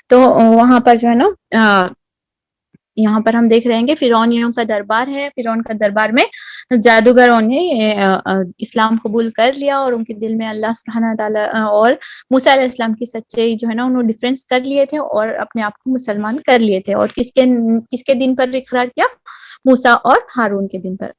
تو وہاں پر جو ہے نا یہاں پر ہم دیکھ رہے ہیں کہ فرعونیوں کا دربار ہے. فرعون کا دربار میں جادوگروں نے اسلام قبول کر لیا اور ان کے دل میں اللہ سبحانہ تعالیٰ اور موسیٰ علیہ السلام کی سچائی جو ہے نا انہوں نے ڈیفرنس کر لیے تھے اور اپنے آپ کو مسلمان کر لیے تھے. اور کس کے دن پر اقرار کیا؟ موسیٰ اور ہارون کے دن پر.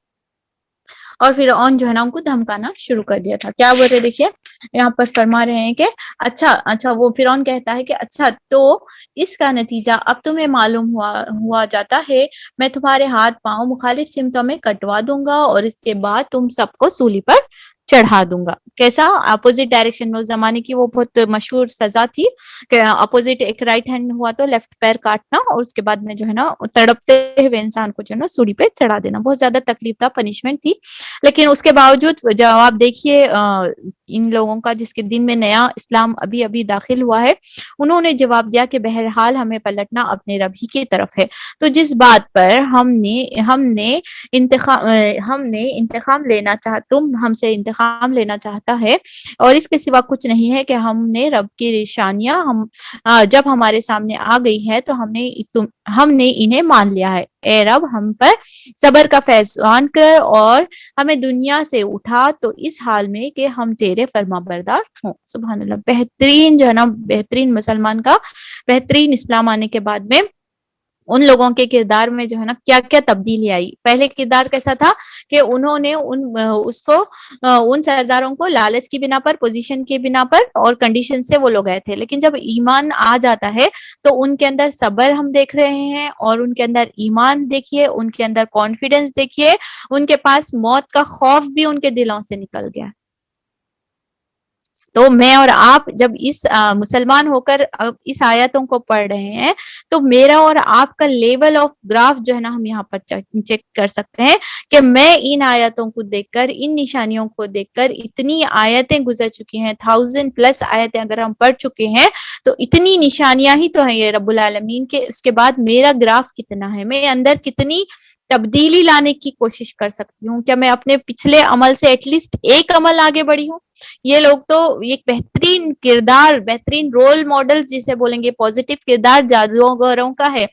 اور فرعون جو ہے نا ان کو دھمکانا شروع کر دیا تھا. کیا بولتے دیکھیے یہاں پر فرما رہے ہیں کہ اچھا وہ فرعون کہتا ہے کہ اچھا تو اس کا نتیجہ اب تمہیں معلوم ہوا جاتا ہے. میں تمہارے ہاتھ پاؤں مخالف سمتوں میں کٹوا دوں گا اور اس کے بعد تم سب کو سولی پر چڑھا دوں گا. کیسا؟ اپوزٹ ڈائریکشن میں. اس زمانے کی وہ بہت مشہور سزا تھی کہ اپوزٹ ایک رائٹ ہینڈ ہوا تو لیفٹ پیر کاٹنا اور اس کے بعد میں جو ہے نا تڑپتے ہوئے انسان کو جو ہے نا سولی پہ چڑھا دینا. بہت زیادہ تکلیف دہ پنشمنٹ تھی. لیکن اس کے باوجود جواب دیکھیے ان لوگوں کا جس کے دن میں نیا اسلام ابھی داخل ہوا ہے, انہوں نے جواب دیا کہ بہرحال ہمیں پلٹنا اپنے رب ہی کی طرف ہے. تو جس بات پر ہم نے انتقام لینا تم ہم سے انتقام لینا چاہتا ہے اور اس کے سوا کچھ نہیں ہے کہ ہم نے رب کی نشانیاں جب ہمارے سامنے آ گئی ہے تو ہم نے انہیں مان لیا ہے. اے رب ہم پر صبر کا فیضان کر اور ہمیں دنیا سے اٹھا تو اس حال میں کہ ہم تیرے فرما بردار ہوں. سبحان اللہ. بہترین جو ہے نا بہترین مسلمان کا بہترین اسلام آنے کے بعد میں ان لوگوں کے کردار میں جو ہے نا کیا کیا تبدیلی آئی. پہلے کردار کیسا تھا کہ انہوں نے ان سرداروں کو لالچ کی بنا پر, پوزیشن کی بنا پر اور کنڈیشن سے وہ لوگ گئے تھے. لیکن جب ایمان آ جاتا ہے تو ان کے اندر صبر ہم دیکھ رہے ہیں اور ان کے اندر ایمان دیکھیے, ان کے اندر کانفیڈنس دیکھیے, ان کے پاس موت کا خوف بھی ان کے دلوں سے نکل گیا. تو میں اور آپ جب اس مسلمان ہو کر اس آیتوں کو پڑھ رہے ہیں تو میرا اور آپ کا لیول آف گراف جو ہے نا ہم یہاں پر چیک کر سکتے ہیں کہ میں ان آیتوں کو دیکھ کر, ان نشانیوں کو دیکھ کر, اتنی آیتیں گزر چکی ہیں, 1000+ آیتیں اگر ہم پڑھ چکے ہیں تو اتنی نشانیاں ہی تو ہیں یہ رب العالمین کے. اس کے بعد میرا گراف کتنا ہے, میرے اندر کتنی تبدیلی لانے کی کوشش کر سکتی ہوں, کیا میں اپنے پچھلے عمل سے ایٹ لیسٹ ایک عمل آگے بڑھی ہوں. یہ لوگ تو ایک بہترین کردار, بہترین رول ماڈل جسے بولیں گے پوزیٹو کردار جادوگروں کا ہے.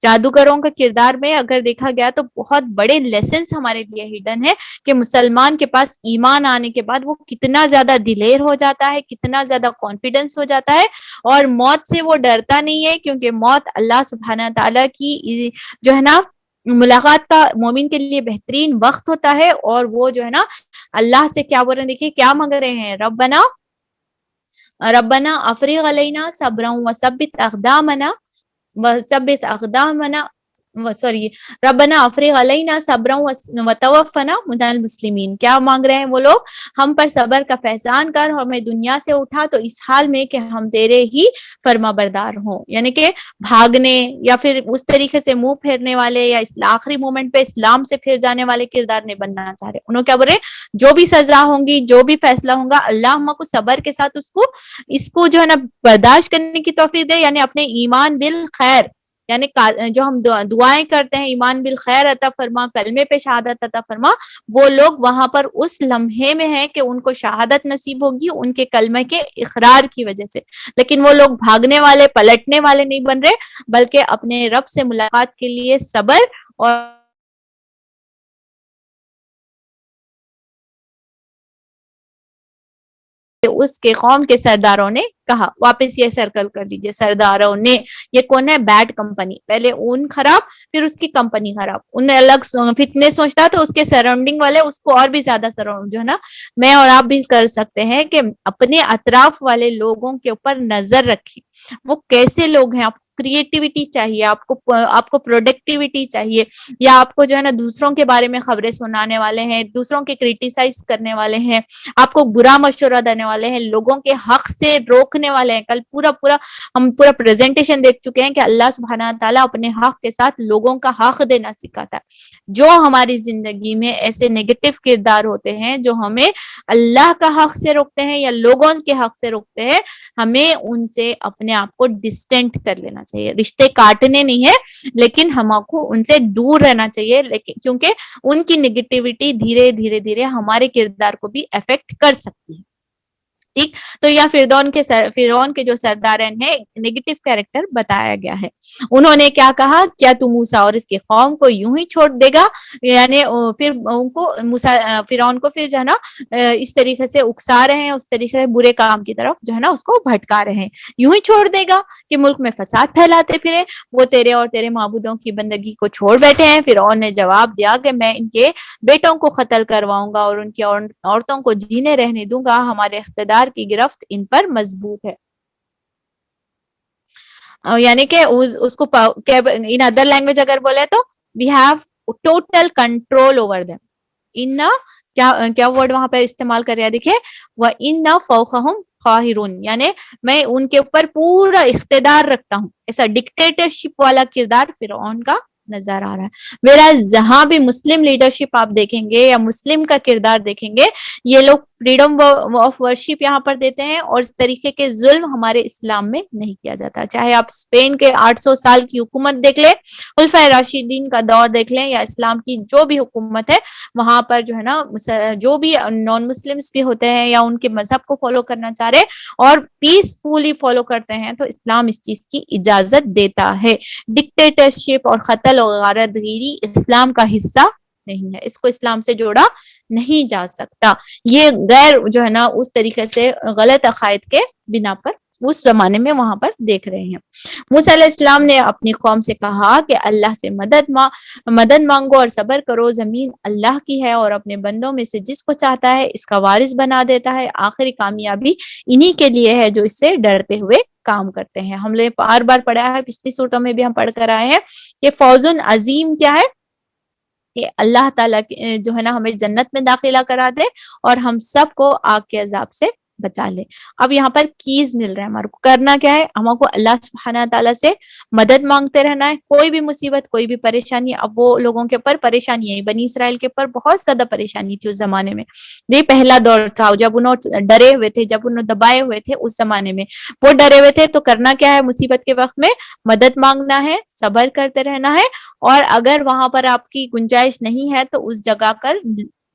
جادوگروں کا کردار میں اگر دیکھا گیا تو بہت بڑے لیسنز ہمارے لیے ہڈن ہے کہ مسلمان کے پاس ایمان آنے کے بعد وہ کتنا زیادہ دلیر ہو جاتا ہے, کتنا زیادہ کانفیڈنس ہو جاتا ہے اور موت سے وہ ڈرتا نہیں ہے, کیونکہ موت اللہ سبحانہ تعالیٰ کی جو ہے نا ملاقات کا مومن کے لیے بہترین وقت ہوتا ہے. اور وہ جو ہے نا اللہ سے کیا بول رہے ہیں, دیکھیے کیا مانگ رہے ہیں, ربنا افرغ علینا صبرا وثبت اقدامنا ربنا افرغ علینا صبرا وتوفنا من المسلمین. کیا مانگ رہے ہیں وہ لوگ؟ ہم پر صبر کا فیضان کر, ہمیں دنیا سے اٹھا تو اس حال میں کہ ہم تیرے ہی فرما بردار ہوں. یعنی کہ بھاگنے یا پھر اس طریقے سے منہ پھیرنے والے یا آخری مومنٹ پہ اسلام سے پھر جانے والے کردار نہیں بننا چاہ رہے. انہوں کیا بول رہے, جو بھی سزا ہوں گی, جو بھی فیصلہ ہوگا, اللہ ہم کو صبر کے ساتھ اس کو جو ہے نا برداشت کرنے کی توفیق دے. یعنی اپنے ایمان بالخیر, یعنی جو ہم دعائیں کرتے ہیں ایمان بالخیر عطا فرما, کلمے پہ شہادت عطا فرما, وہ لوگ وہاں پر اس لمحے میں ہیں کہ ان کو شہادت نصیب ہوگی ان کے کلمے کے اقرار کی وجہ سے. لیکن وہ لوگ بھاگنے والے, پلٹنے والے نہیں بن رہے, بلکہ اپنے رب سے ملاقات کے لیے صبر اور اس کے قوم کے سرداروں نے کہا. واپس یہ سرکل کر دیجئے, سرداروں نے, یہ کون ہے؟ Bad company. پہلے ان خراب, پھر اس کی کمپنی خراب. انہیں الگ فتنے سوچتا تو اس کے سراؤنڈنگ والے اس کو اور بھی زیادہ سراؤنڈ جو ہے نا میں اور آپ بھی کر سکتے ہیں کہ اپنے اطراف والے لوگوں کے اوپر نظر رکھیں. وہ کیسے لوگ ہیں, آپ کریٹیوٹی چاہیے, آپ کو پروڈکٹیوٹی چاہیے, یا آپ کو جو ہے نا دوسروں کے بارے میں خبریں سنانے والے ہیں, دوسروں کے کریٹیسائز کرنے والے ہیں, آپ کو برا مشورہ دینے والے ہیں, لوگوں کے حق سے روکنے والے ہیں. کل ہم پورا پریزنٹیشن دیکھ چکے ہیں کہ اللہ سبحانہ تعالیٰ اپنے حق کے ساتھ لوگوں کا حق دینا سکھاتا ہے. جو ہماری زندگی میں ایسے نیگیٹو کردار ہوتے ہیں جو ہمیں اللہ کا حق سے روکتے ہیں یا لوگوں کے حق سے روکتے ہیں, ہمیں ان سے اپنے آپ کو ڈسٹینٹ کر لینا چاہیے. رشتے کاٹنے نہیں ہے, لیکن ہم کو ان سے دور رہنا چاہیے, کیونکہ ان کی نیگیٹیوٹی دھیرے دھیرے ہمارے کردار کو بھی افیکٹ کر سکتی ہے. ٹھیک. تو یا فرعون کے جو سردارین ہیں نیگیٹو کیریکٹر بتایا گیا ہے. انہوں نے کیا کہا, کیا تو موسیٰ اور اس کے قوم کو یوں ہی چھوڑ دے گا, یعنی پھر ان کو فرعون کو پھر جو ہے نا اس طریقے سے اکسا رہے ہیں, اس طریقے سے برے کام کی طرف جو ہے نا اس کو بھٹکا رہے ہیں, یوں ہی چھوڑ دے گا کہ ملک میں فساد پھیلاتے پھرے, وہ تیرے اور تیرے معبودوں کی بندگی کو چھوڑ بیٹھے ہیں. فرعون نے جواب دیا کہ میں ان کے بیٹوں کو قتل کرواؤں گا اور ان کی عورتوں کو جینے رہنے دوں گا, ہمارے اقتدار کی گرفت ان پر مضبوط ہے. یعنی کہ اس کو ان ادر لینگویج اگر بولے تو we have total control over them. ان کیا ورڈ وہاں پہ استعمال کر رہا ہے دیکھیے, وَإِنَّ فَوْقَهُمْ قَاهِرُونَ, یعنی میں ان کے اوپر پورا اقتدار رکھتا ہوں. ایسا ڈکٹیٹرشپ والا کردار فرعون کا نظر آ رہا ہے. میرا جہاں بھی مسلم لیڈرشپ آپ دیکھیں گے یا مسلم کا کردار دیکھیں گے, یہ لوگ فریڈم آف ورشپ یہاں پر دیتے ہیں, اور اس طریقے کے ظلم ہمارے اسلام میں نہیں کیا جاتا. چاہے آپ اسپین کے 800 سال کی حکومت دیکھ لیں, خلفائے راشدین کا دور دیکھ لیں, یا اسلام کی جو بھی حکومت ہے وہاں پر جو ہے نا جو بھی نان مسلمس بھی ہوتے ہیں یا ان کے مذہب کو فالو کرنا چاہ رہے اور پیسفلی فالو کرتے ہیں, تو اسلام اس چیز کی اجازت دیتا ہے. ڈکٹیٹرشپ اور قتل و غارت گیری اسلام کا حصہ نہیں ہے, اس کو اسلام سے جوڑا نہیں جا سکتا. یہ غیر جو ہے نا اس طریقے سے غلط عقائد کے بنا پر اس زمانے میں وہاں پر دیکھ رہے ہیں. موسیٰ علیہ السلام نے اپنی قوم سے کہا کہ اللہ سے مدد مانگو اور صبر کرو, زمین اللہ کی ہے اور اپنے بندوں میں سے جس کو چاہتا ہے اس کا وارث بنا دیتا ہے. آخری کامیابی انہی کے لیے ہے جو اس سے ڈرتے ہوئے کام کرتے ہیں. ہم نے بار بار پڑھا ہے, پچھلی صورتوں میں بھی ہم پڑھ کر آئے ہیں کہ فوز عظیم کیا ہے, کہ اللہ تعالیٰ جو ہے نا ہمیں جنت میں داخلہ کرا دے اور ہم سب کو آگ کے عذاب سے بچا لے. اب یہاں پر کیز مل رہا ہے ہمارے کو, کرنا کیا ہے, ہم کو اللہ سبحانہ تعالیٰ سے مدد مانگتے رہنا ہے. کوئی بھی مصیبت, کوئی بھی پریشانی, اب وہ لوگوں کے اوپر پریشانی ہے, بنی اسرائیل کے اوپر بہت زیادہ پریشانی تھی اس زمانے میں. یہ پہلا دور تھا جب انہوں ڈرے ہوئے تھے, جب انہوں دبائے ہوئے تھے اس زمانے میں, وہ ڈرے ہوئے تھے. تو کرنا کیا ہے, مصیبت کے وقت میں مدد مانگنا ہے, صبر کرتے رہنا ہے, اور اگر وہاں پر آپ کی گنجائش نہیں ہے تو اس جگہ کر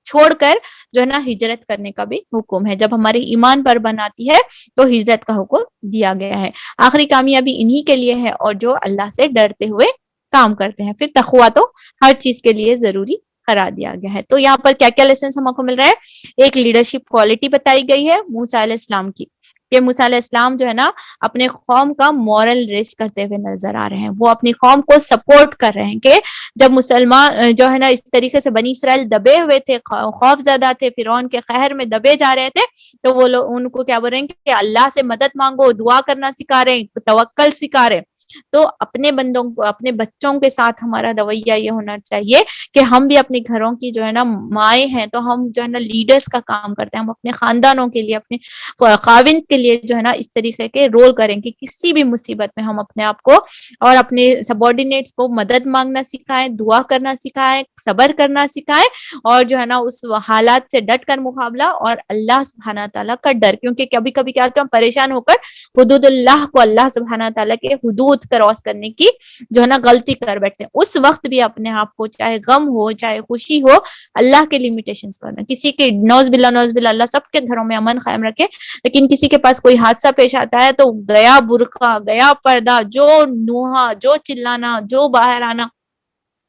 چھوڑ کر جو ہے نا ہجرت کرنے کا بھی حکم ہے. جب ہمارے ایمان پر بناتی ہے تو ہجرت کا حکم دیا گیا ہے. آخری کامیابی انہی کے لیے ہے اور جو اللہ سے ڈرتے ہوئے کام کرتے ہیں. پھر تقویٰ تو ہر چیز کے لیے ضروری قرار دیا گیا ہے. تو یہاں پر کیا کیا لیسنس ہم کو مل رہا ہے, ایک لیڈرشپ کوالٹی بتائی گئی ہے موسیٰ علیہ السلام کی, کہ موسیٰ علیہ السلام جو ہے نا اپنے قوم کا مورل ریس کرتے ہوئے نظر آ رہے ہیں. وہ اپنی قوم کو سپورٹ کر رہے ہیں کہ جب مسلمان جو ہے نا اس طریقے سے بنی اسرائیل دبے ہوئے تھے, خوف زدہ تھے, فرعون کے قہر میں دبے جا رہے تھے, تو وہ لوگ ان کو کیا بول رہے ہیں کہ اللہ سے مدد مانگو, دعا کرنا سکھا رہے ہیں, توکل سکھا رہے ہیں. تو اپنے بندوں کو, اپنے بچوں کے ساتھ ہمارا رویہ یہ ہونا چاہیے کہ ہم بھی اپنے گھروں کی جو ہے نا مائیں ہیں, تو ہم جو ہے نا لیڈرز کا کام کرتے ہیں. ہم اپنے خاندانوں کے لیے, اپنے خاوند کے لیے جو ہے نا اس طریقے کے رول کریں کہ کسی بھی مصیبت میں ہم اپنے آپ کو اور اپنے سبارڈینیٹس کو مدد مانگنا سکھائیں, دعا کرنا سکھائیں, صبر کرنا سکھائیں, اور جو ہے نا اس حالات سے ڈٹ کر مقابلہ, اور اللہ سبحانہ تعالیٰ کا ڈر. کیونکہ کبھی کبھی کیا ہوتا ہے, ہم پریشان ہو کر حدود اللہ کو, اللہ سبحانہ تعالیٰ کے حدود کراس کرنے کی جو ہے نا غلطی کر بیٹھتے ہیں. اس وقت بھی اپنے آپ کو, چاہے غم ہو چاہے خوشی ہو, اللہ کے لمیٹیشنز کرنا. کسی کے نوز باللہ اللہ سب کے گھروں میں امن قائم رکھے, لیکن کسی کے پاس کوئی حادثہ پیش آتا ہے تو گیا برقع, گیا پردہ, جو نوحہ, جو چلانا, جو باہر آنا,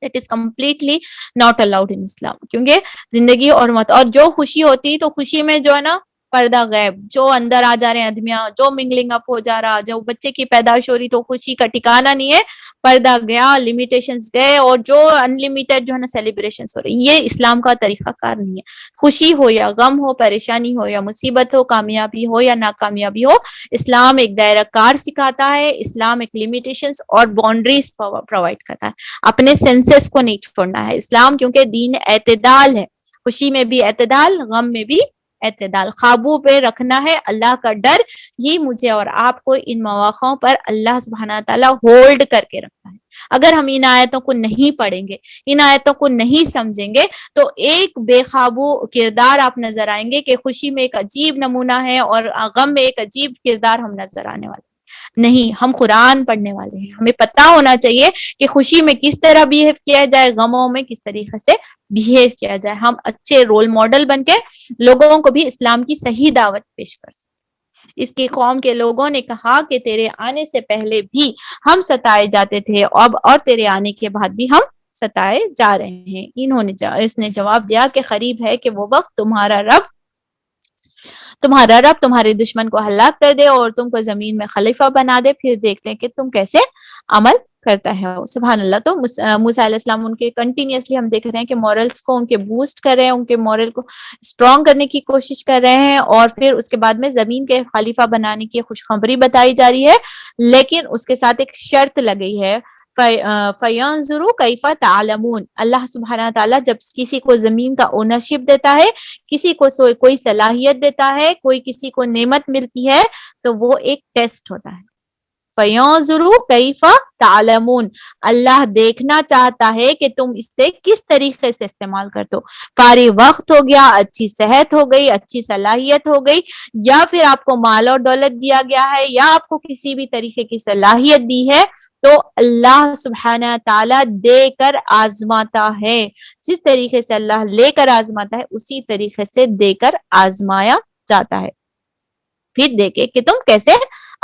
that is completely not allowed in Islam. کیونکہ زندگی اور موت, اور جو خوشی ہوتی تو خوشی میں جو ہے نا پردہ غیب, جو اندر آ جا رہے ہیں آدمیاں, جو منگلنگ اپ ہو جا رہا, جو بچے کی پیدائش ہو رہی تو خوشی کا ٹھکانہ نہیں ہے, پردہ گیا, لیمیٹیشنز گئے, اور جو انلمیٹڈ جو ہے نا سیلیبریشنز ہو رہی. یہ اسلام کا طریقہ کار نہیں ہے. خوشی ہو یا غم ہو, پریشانی ہو یا مصیبت ہو, کامیابی ہو یا ناکامیابی ہو, اسلام ایک دائرہ کار سکھاتا ہے. اسلام ایک لیمیٹیشنز اور باؤنڈریز پرووائڈ کرتا ہے. اپنے سینسز کو نہیں چھوڑنا ہے اسلام, کیونکہ دین اعتدال ہے. خوشی میں بھی اعتدال, غم میں بھی اعتدال. قابو پہ رکھنا ہے اللہ کا ڈر. یہ مجھے اور آپ کو ان مواقعوں پر اللہ سبحانہ تعالیٰ ہولڈ کر کے رکھنا ہے. اگر ہم ان آیتوں کو نہیں پڑھیں گے, ان آیتوں کو نہیں سمجھیں گے, تو ایک بے قابو کردار آپ نظر آئیں گے کہ خوشی میں ایک عجیب نمونہ ہے اور غم میں ایک عجیب کردار ہم نظر آنے والے. نہیں, ہم قرآن پڑھنے والے ہیں. ہمیں پتہ ہونا چاہیے کہ خوشی میں کس طرح بیہیو کیا جائے, غموں میں کس طریقے سے بیہیو کیا جائے. ہم اچھے رول ماڈل بن کے لوگوں کو بھی اسلام کی صحیح دعوت پیش کر سکتے. اس کی قوم کے لوگوں نے کہا کہ تیرے آنے سے پہلے بھی ہم ستائے جاتے تھے اور تیرے آنے کے بعد بھی ہم ستائے جا رہے ہیں۔ اس نے جواب دیا کہ قریب ہے کہ وہ وقت تمہارا رب تمہارے دشمن کو ہلاک کر دے اور تم کو زمین میں خلیفہ بنا دے، پھر دیکھ لیں کہ تم کیسے عمل کرتا ہے۔ سبحان اللہ۔ تو موسیٰ علیہ السلام ان کے کنٹینیوسلی ہم دیکھ رہے ہیں کہ مورلز کو ان کے بوسٹ کر رہے ہیں، ان کے مورل کو اسٹرانگ کرنے کی کوشش کر رہے ہیں، اور پھر اس کے بعد میں زمین کے خلیفہ بنانے کی خوشخبری بتائی جا رہی ہے، لیکن اس کے ساتھ ایک شرط لگی ہے، فَيَنظُرُوا كَيْفَ تَعْلَمُونَ۔ اللہ سبحانہ تعالیٰ جب کسی کو زمین کا اونرشپ دیتا ہے، کسی کو کوئی صلاحیت دیتا ہے، کوئی کسی کو نعمت ملتی ہے، تو وہ ایک ٹیسٹ ہوتا ہے۔ فَيَنظُرُوا كَيْفَ تَعْلَمُونَ، اللہ دیکھنا چاہتا ہے کہ تم اس سے کس طریقے سے استعمال کرتے ہو۔ فارغ وقت ہو گیا، اچھی صحت ہو گئی، اچھی صلاحیت ہو گئی، یا پھر آپ کو مال اور دولت دیا گیا ہے، یا آپ کو کسی بھی طریقے کی صلاحیت دی ہے، تو اللہ سبحانہ تعالیٰ دے کر آزماتا ہے۔ جس طریقے سے اللہ لے کر آزماتا ہے، اسی طریقے سے دے کر آزمایا جاتا ہے، پھر دیکھے کہ تم کیسے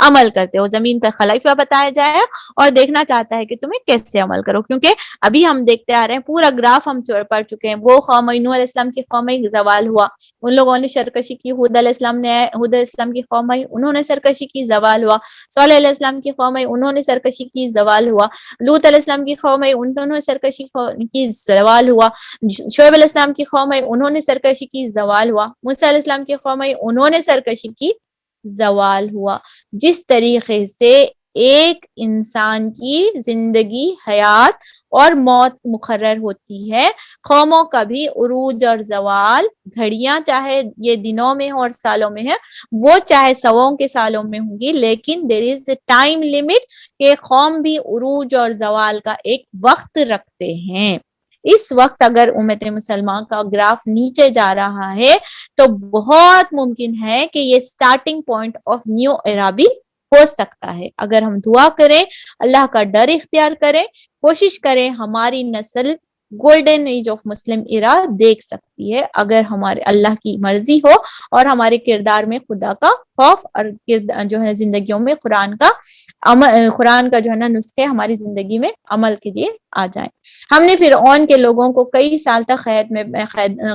عمل کرتے ہو۔ زمین پہ خلیفہ بتایا جائے اور دیکھنا چاہتا ہے کہ تمہیں کیسے عمل کرو، کیونکہ ابھی ہم دیکھتے آ رہے ہیں، پورا گراف ہم پڑھ چکے ہیں۔ وہ قوم نوح علیہ السلام کی قوم زوال ہوا، ان لوگوں نے سرکشی کی۔ ہود علیہ السلام کی قوم آئی، انہوں نے سرکشی کی، زوال ہوا۔ صالح علیہ السلام کی قوم آئی، انہوں نے سرکشی کی، زوال ہوا۔ لوط علیہ السلام کی قوم آئی، انہوں نے سرکشی کی، زوال ہوا۔ شعیب علیہ السلام کی قوم آئی، انہوں نے سرکشی کی، زوال ہوا۔ موسیٰ علیہ السلام کی قوم آئی، انہوں نے سرکشی کی، زوال ہوا۔ جس طریقے سے ایک انسان کی زندگی، حیات اور موت مقرر ہوتی ہے، قوموں کا بھی عروج اور زوال، گھڑیاں چاہے یہ دنوں میں ہو اور سالوں میں ہے، وہ چاہے سووں کے سالوں میں ہوں گی، لیکن دیر از اے ٹائم لمٹ کہ قوم بھی عروج اور زوال کا ایک وقت رکھتے ہیں۔ اس وقت اگر امت مسلمان کا گراف نیچے جا رہا ہے تو بہت ممکن ہے کہ یہ starting point of new era بھی ہو سکتا ہے۔ اگر ہم دعا کریں، اللہ کا ڈر اختیار کریں، کوشش کریں، ہماری نسل گولڈن ایج آف مسلم ایرا دیکھ سکتی ہے، اگر ہمارے اللہ کی مرضی ہو اور ہمارے کردار میں خدا کا خوف اور جو ہے زندگیوں میں قرآن کا جو ہے نا نسخے ہماری زندگی میں عمل کے لیے آ جائیں۔ ہم نے فرعون کے لوگوں کو کئی سال تک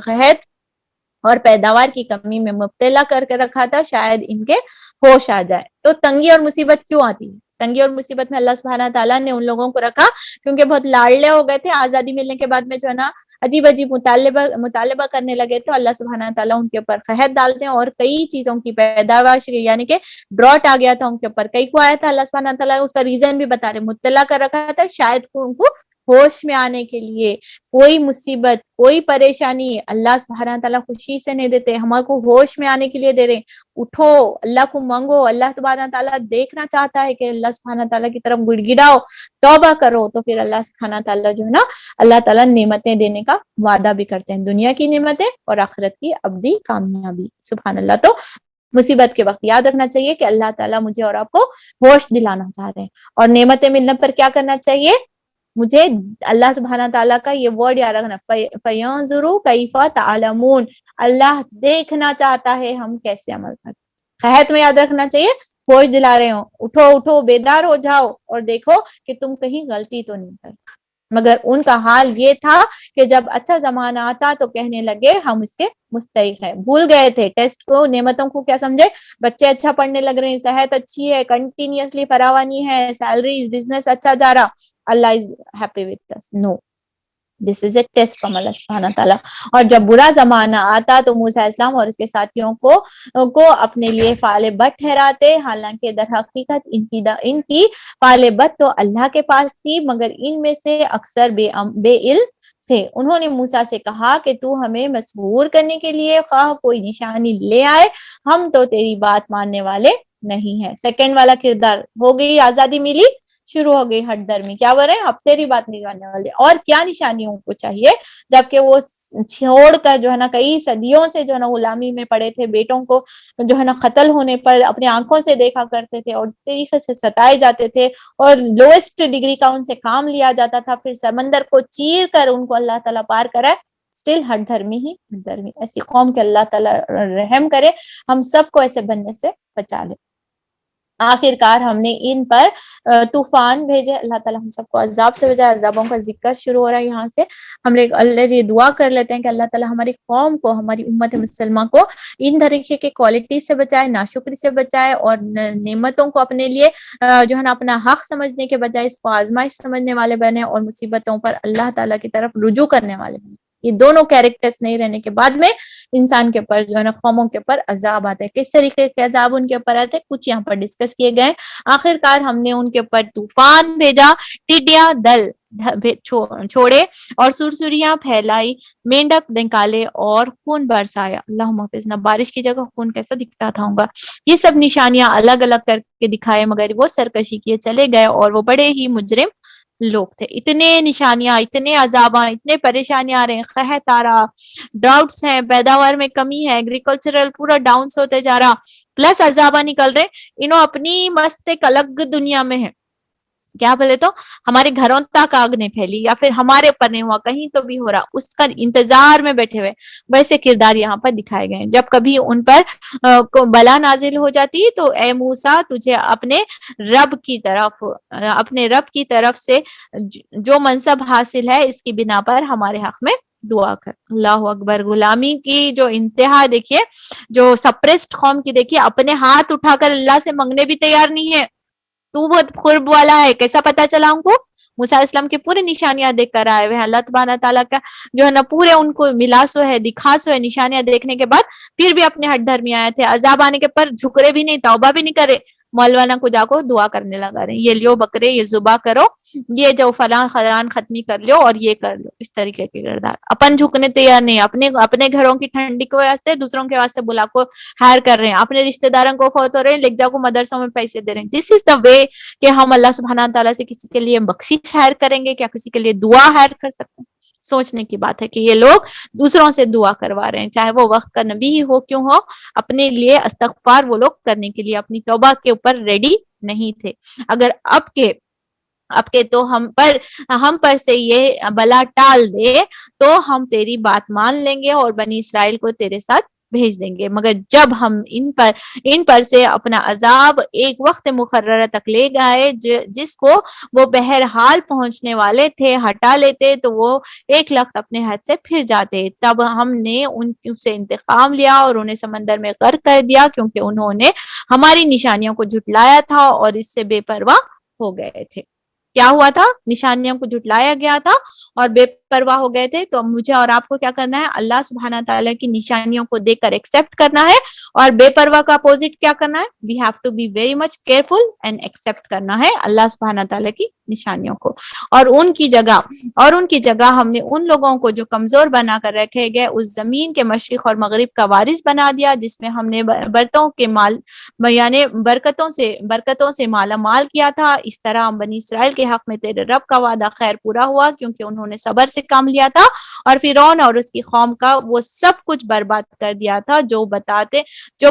قحط اور پیداوار کی کمی میں مبتلا کر کے رکھا تھا، شاید ان کے ہوش آ جائے۔ تو تنگی اور مصیبت کیوں آتی ہے؟ تنگی اور مصیبت میں اللہ سبحانہ تعالیٰ نے ان لوگوں کو رکھا کیونکہ بہت لاڑلے ہو گئے تھے، آزادی ملنے کے بعد میں جو ہے نا عجیب عجیب مطالبہ کرنے لگے، تو اللہ سبحانہ تعالیٰ ان کے اوپر قحط ڈالتے ہیں اور کئی چیزوں کی پیداوار، یعنی کہ ڈراٹ آ گیا تھا ان کے اوپر، کئی کو آیا تھا، اللہ سبحانہ تعالیٰ اس کا ریزن بھی بتا رہے، مبتلا کر رکھا تھا شاید ان کو ہوش میں آنے کے لیے۔ کوئی مصیبت، کوئی پریشانی اللہ سبحانہ تعالیٰ خوشی سے نہیں دیتے، ہمارے کو ہوش میں آنے کے لیے دے رہے۔ اٹھو، اللہ کو مانگو، اللہ سبحانہ تعالیٰ دیکھنا چاہتا ہے کہ اللہ سبحانہ تعالیٰ کی طرف گڑ گڑاؤ، توبہ کرو، تو پھر اللہ سبحانہ تعالیٰ جو ہے نا اللہ تعالیٰ نعمتیں دینے کا وعدہ بھی کرتے ہیں، دنیا کی نعمتیں اور آخرت کی ابدی کامیابی۔ سبحان اللہ۔ تو مصیبت کے وقت یاد رکھنا چاہیے کہ اللہ تعالیٰ مجھے اور آپ کو ہوش دلانا چاہ رہے ہیں، اور نعمتیں ملنے پر کیا کرنا چاہیے؟ مجھے اللہ سبحانہ تعالیٰ کا یہ ورڈ یاد رکھنا، فَيَنظُرُوا كَيْفَ تَعْلَمُونَ، اللہ دیکھنا چاہتا ہے ہم کیسے عمل کرتے۔ قحط میں یاد رکھنا چاہیے، ہوش دلا رہے ہوں، اٹھو اٹھو، بیدار ہو جاؤ اور دیکھو کہ تم کہیں غلطی تو نہیں کر۔ مگر ان کا حال یہ تھا کہ جب اچھا زمانہ آتا تو کہنے لگے ہم اس کے مستحق ہیں، بھول گئے تھے ٹیسٹ کو، نعمتوں کو کیا سمجھے، بچے اچھا پڑھنے لگ رہے ہیں، صحت اچھی ہے، کنٹینیوسلی فراوانی ہے، سیلریز، بزنس اچھا جا رہا، Allah is happy with us. No, this is a test from Allah سبحانہ تعالیٰ۔ اور جب برا زمانہ آتا تو موسیٰ علیہ السلام اور اس کے ساتھیوں کو اپنے لیے فعال بت ٹھہراتے، حالانکہ در حقیقت ان کی فعال بت تو اللہ کے پاس تھی، مگر ان میں سے اکثر بے علم تھے۔ انہوں نے موسیٰ سے کہا کہ تو ہمیں مسحور کرنے کے لیے خواہ کوئی نشانی لے آئے، ہم تو تیری بات ماننے والے نہیں ہیں۔ سیکنڈ والا کردار ہو گئی، آزادی ملی، شروع ہو گئی ہٹ درمی، کیا بول رہے ہیں، اب تیری بات نہیں ماننے والے، اور کیا نشانیوں کو چاہیے، جبکہ وہ چھوڑ کر جو ہے نا کئی صدیوں سے جو ہے نا غلامی میں پڑے تھے، بیٹوں کو جو ہے نا قتل ہونے پر اپنے آنکھوں سے دیکھا کرتے تھے اور اس طریقے سے ستائے جاتے تھے، اور لوئسٹ ڈگری کا ان سے کام لیا جاتا تھا، پھر سمندر کو چیر کر ان کو اللہ تعالیٰ پار کرائے، اسٹل ہٹ دھرمی ہی ہٹ دھرمی. ایسی قوم کے اللہ تعالیٰ رحم کرے, ہم سب کو ایسے بننے سے بچا لے. آخر کار ہم نے ان پر طوفان بھیجے, اللہ تعالیٰ ہم سب کو عذاب سے بچائے. عذابوں کا ذکر شروع ہو رہا ہے یہاں سے. ہم لوگ اللہ یہ دعا کر لیتے ہیں کہ اللہ تعالیٰ ہماری قوم کو, ہماری امت مسلمہ کو ان طریقے کے کوالٹی سے بچائے, ناشکری سے بچائے, اور نعمتوں کو اپنے لیے جو ہے نا اپنا حق سمجھنے کے بجائے اس کو آزمائش سمجھنے والے بنے, اور مصیبتوں پر اللہ تعالیٰ کی طرف رجوع کرنے والے بنے. یہ دونوں کیریکٹرز نہیں رہنے کے بعد میں انسان کے اوپر جو ہے نا قوموں کے اوپر عذاب آتے ہیں. کس طریقے کے عذاب ان کے اوپر آتے ہیں کچھ یہاں پر ڈسکس کیے گئے. آخر کار ہم نے ان کے اوپر طوفان بھیجا, ٹڈیاں دل چھوڑے اور سرسریاں پھیلائی, مینڈک نکالے اور خون برسایا. اللہم حافظ نہ بارش کی جگہ خون کیسا دکھتا تھا ہوگا. یہ سب نشانیاں الگ الگ کر کے دکھائے, مگر وہ سرکشی کیے چلے گئے اور وہ بڑے ہی مجرم لوگ تھے. اتنے نشانیاں, اتنے عذاباں, اتنے پریشانیاں آ رہے ہیں, قحط آ رہا, ڈراؤٹس ہیں, پیداوار میں کمی ہے, ایگریکلچرل پورا ڈاؤنس ہوتے جا رہا, پلس عذاباں نکل رہے. انہوں اپنی مست ایک الگ دنیا میں ہے. کیا بولے تو ہمارے گھروں تک آگ نہیں پھیلی, یا پھر ہمارے اوپر نہیں ہوا, کہیں تو بھی ہو رہا, اس کا انتظار میں بیٹھے ہوئے. ویسے کردار یہاں پر دکھائے گئے ہیں. جب کبھی ان پر بلا نازل ہو جاتی تو اے موسیٰ تجھے اپنے رب کی طرف سے جو منصب حاصل ہے اس کی بنا پر ہمارے حق میں دعا کر. اللہ اکبر. غلامی کی جو انتہا دیکھیے, جو سپریسڈ قوم کی دیکھیے, اپنے ہاتھ اٹھا کر اللہ سے منگنے بھی تیار نہیں ہے. تو بہت قرب والا ہے, کیسا پتا چلا ان کو؟ موسیٰ علیہ السلام کی پوری نشانیاں دیکھ کر آئے ہوئے ہیں. اللہ تبارک تعالیٰ کا جو ہے نا پورے ان کو ملاسو ہے, دکھاسو ہے, نشانیاں دیکھنے کے بعد پھر بھی اپنے ہٹ دھرمی آئے تھے. عذاب آنے کے پر جھکرے بھی نہیں, توبہ بھی نہیں کرے, مولانا کو جا کو دعا کرنے لگا رہے, یہ لیو بکرے, یہ ذبح کرو, یہ جو فلاں خلان ختمی کر لو, اور یہ کر لو. اس طریقے کے کردار. اپن جھکنے تیار نہیں, اپنے گھروں کی ٹھنڈی کے واسطے دوسروں کے واسطے بلا کو ہائر کر رہے ہیں, اپنے رشتہ داروں کو فوت ہو رہے ہیں لے جا کو مدرسوں میں پیسے دے رہے ہیں. دس از دا وے کہ ہم اللہ سبحانہ تعالیٰ سے کسی کے لیے بخشش ہائر کریں گے, کیا کسی کے لیے دعا ہائر کر سکتے ہیں؟ سوچنے کی بات ہے کہ یہ لوگ دوسروں سے دعا کروا رہے ہیں, چاہے وہ وقت کا نبی ہی ہو کیوں ہو, اپنے لیے استغفار وہ لوگ کرنے کے لیے اپنی توبہ کے اوپر ریڈی نہیں تھے. اگر اب کے تو ہم پر سے یہ بلا ٹال دے تو ہم تیری بات مان لیں گے اور بنی اسرائیل کو تیرے ساتھ بھیج دیں گے. مگر جب ہم ان پر سے اپنا عذاب ایک وقت مقررہ تک لے گئے جس کو وہ بہرحال پہنچنے والے تھے ہٹا لیتے تو وہ ایک لخت اپنے ہاتھ سے پھر جاتے. تب ہم نے ان سے انتقام لیا اور انہیں سمندر میں غرق کر دیا, کیونکہ انہوں نے ہماری نشانیوں کو جھٹلایا تھا اور اس سے بے پرواہ ہو گئے تھے. کیا ہوا تھا؟ نشانیوں کو جھٹلایا گیا تھا اور بے پرواہ ہو گئے تھے. تو مجھے اور آپ کو کیا کرنا ہے؟ اللہ سبحانہ تعالیٰ کی نشانیوں کو دیکھ کر ایکسپٹ کرنا ہے, اور بے پرواہ کا اپوزٹ کیا کرنا ہے؟ We have to be very much careful and accept کرنا ہے اللہ سبحانہ تعالیٰ کی نشانیوں کو. اور ان کی جگہ ہم نے ان لوگوں کو جو کمزور بنا کر رکھے گئے اس زمین کے مشرق اور مغرب کا وارث بنا دیا, جس میں ہم نے برتوں کے مال یعنی برکتوں سے مالا مال کیا تھا. اس طرح بنی اسرائیل کے حق میں تیرے رب کا وعدہ خیر پورا ہوا, کیونکہ انہوں نے صبر سے کام لیا تھا, اور فرعون اور اس کی قوم کا وہ سب کچھ برباد کر دیا تھا جو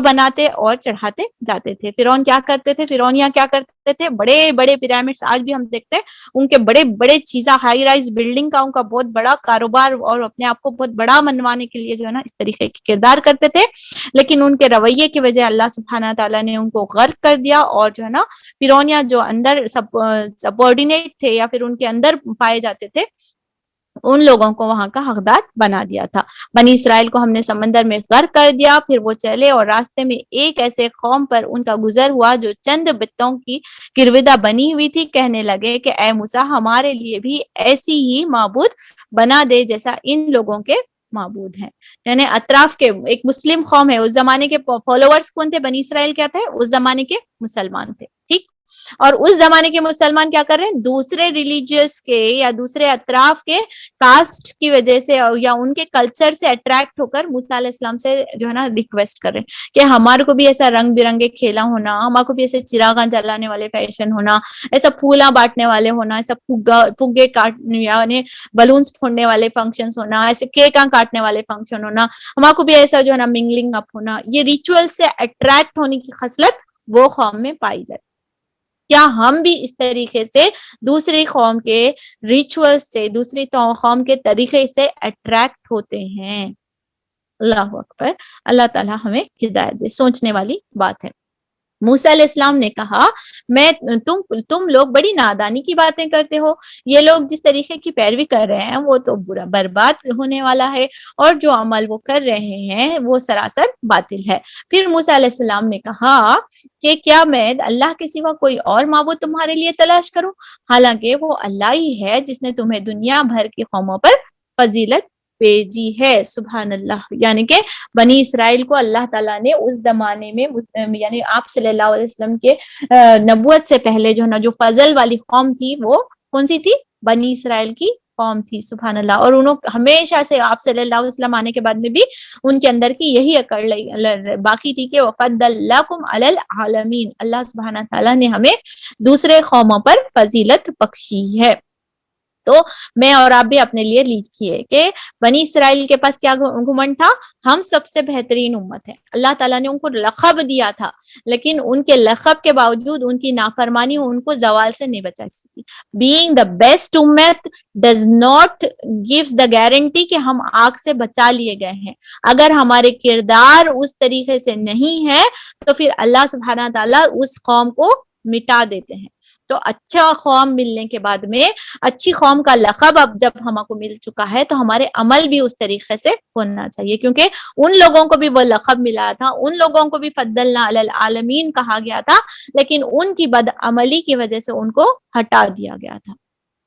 بناتے اور چڑھاتے جاتے تھے. فرعون کیا کرتے تھے؟ فرعونیاں کیا کرتے تھے؟ بڑے بڑے پیرامڈس آج بھی ہم دیکھتے ہیں, ان کے بڑے بڑے چیزاں, ہائی رائز بلڈنگ کا ان کا بہت بڑا کاروبار, اور اپنے آپ کو بہت بڑا منوانے کے لیے جو ہے نا اس طریقے کے کردار کرتے تھے. لیکن ان کے رویے کی وجہ اللہ سبحانہ تعالیٰ نے ان کو غرق کر دیا, اور جو ہے نا فرعونیاں جو اندر سبارڈینیٹ تھے یا پھر ان کے اندر پائے جاتے تھے, ان لوگوں کو وہاں کا حقدار بنا دیا تھا. بنی اسرائیل کو ہم نے سمندر میں غرق کر دیا. پھر وہ چلے اور راستے میں ایک ایسے قوم پر ان کا گزر ہوا جو چند بتوں کی گرویدہ بنی ہوئی تھی. کہنے لگے کہ اے موسیٰ ہمارے لیے بھی ایسی ہی معبود بنا دے جیسا ان لوگوں کے معبود ہیں. یعنی اطراف کے ایک مسلم قوم ہے, اس زمانے کے فالوورز کون تھے؟ بنی اسرائیل کیا تھے؟ اس زمانے کے مسلمان تھے. ٹھیک, اور اس زمانے کے مسلمان کیا کر رہے ہیں؟ دوسرے ریلیجیس کے یا دوسرے اطراف کے کاسٹ کی وجہ سے یا ان کے کلچر سے اٹریکٹ ہو کر موسیٰ علیہ السلام سے جو ہے نا ریکویسٹ کر رہے ہیں کہ ہمارے کو بھی ایسا رنگ برنگے کھیلا ہونا, ہمارے کو بھی ایسے چراغاں جلانے والے فیشن ہونا, ایسا پھولاں بانٹنے والے ہونا, ایسا پھگے کاٹنے یعنی بلونز پھوڑنے والے فنکشنز ہونا, ایسے کیکاں کاٹنے والے فنکشن ہونا, ہمارے کو بھی ایسا جو ہے نا منگلنگ اپ ہونا. یہ ریچول سے اٹریکٹ ہونے کی خصلت وہ قوم میں پائی جاتی. کیا ہم بھی اس طریقے سے دوسری قوم کے ریچول سے، دوسری قوم کے طریقے سے اٹریکٹ ہوتے ہیں؟ اللہ اکبر، اللہ تعالیٰ ہمیں ہدایت دے، سوچنے والی بات ہے۔ موسیٰ علیہ السلام نے کہا میں تم لوگ بڑی نادانی کی باتیں کرتے ہو، یہ لوگ جس طریقے کی پیروی کر رہے ہیں وہ تو برا برباد ہونے والا ہے، اور جو عمل وہ کر رہے ہیں وہ سراسر باطل ہے۔ پھر موسیٰ علیہ السلام نے کہا کہ کیا میں اللہ کے سوا کوئی اور معبود تمہارے لیے تلاش کروں، حالانکہ وہ اللہ ہی ہے جس نے تمہیں دنیا بھر کی قوموں پر فضیلت بھیجی ہے۔ سبحان اللہ، یعنی کہ بنی اسرائیل کو اللہ تعالیٰ نے اس زمانے میں، یعنی آپ صلی اللہ علیہ وسلم کے نبوت سے پہلے جو ہے نا، جو فضل والی قوم تھی وہ کون سی تھی؟ بنی اسرائیل کی قوم تھی۔ سبحان اللہ، اور انہوں ہمیشہ سے آپ صلی اللہ علیہ وسلم آنے کے بعد میں بھی ان کے اندر کی یہی اکڑ باقی تھی کہ وَفَضَّلْنَاكُمْ عَلَى الْعَالَمِينَ، اللہ سبحانہ تعالیٰ نے ہمیں دوسرے قوموں پر فضیلت بخشی ہے۔ تو میں اور آپ بھی اپنے لیے لکھیے کہ بنی اسرائیل کے پاس کیا گھمنڈ تھا؟ ہم سب سے بہترین امت ہے۔ اللہ تعالیٰ نے ان کو لقب دیا تھا، لیکن ان کے لقب کے باوجود ان کی نافرمانی ان کو زوال سے نہیں بچا سکتی۔ Being the best امت does not gives the guarantee کہ ہم آگ سے بچا لیے گئے ہیں۔ اگر ہمارے کردار اس طریقے سے نہیں ہے تو پھر اللہ سبحانہ تعالیٰ اس قوم کو مٹا دیتے ہیں۔ تو اچھا قوم ملنے کے بعد میں، اچھی قوم کا لقب اب جب ہم کو مل چکا ہے تو ہمارے عمل بھی اس طریقے سے ہونا چاہیے، کیونکہ ان لوگوں کو بھی وہ لقب ملا تھا، ان لوگوں کو بھی فضلنا علی العالمین کہا گیا تھا، لیکن ان کی بدعملی کی وجہ سے ان کو ہٹا دیا گیا تھا۔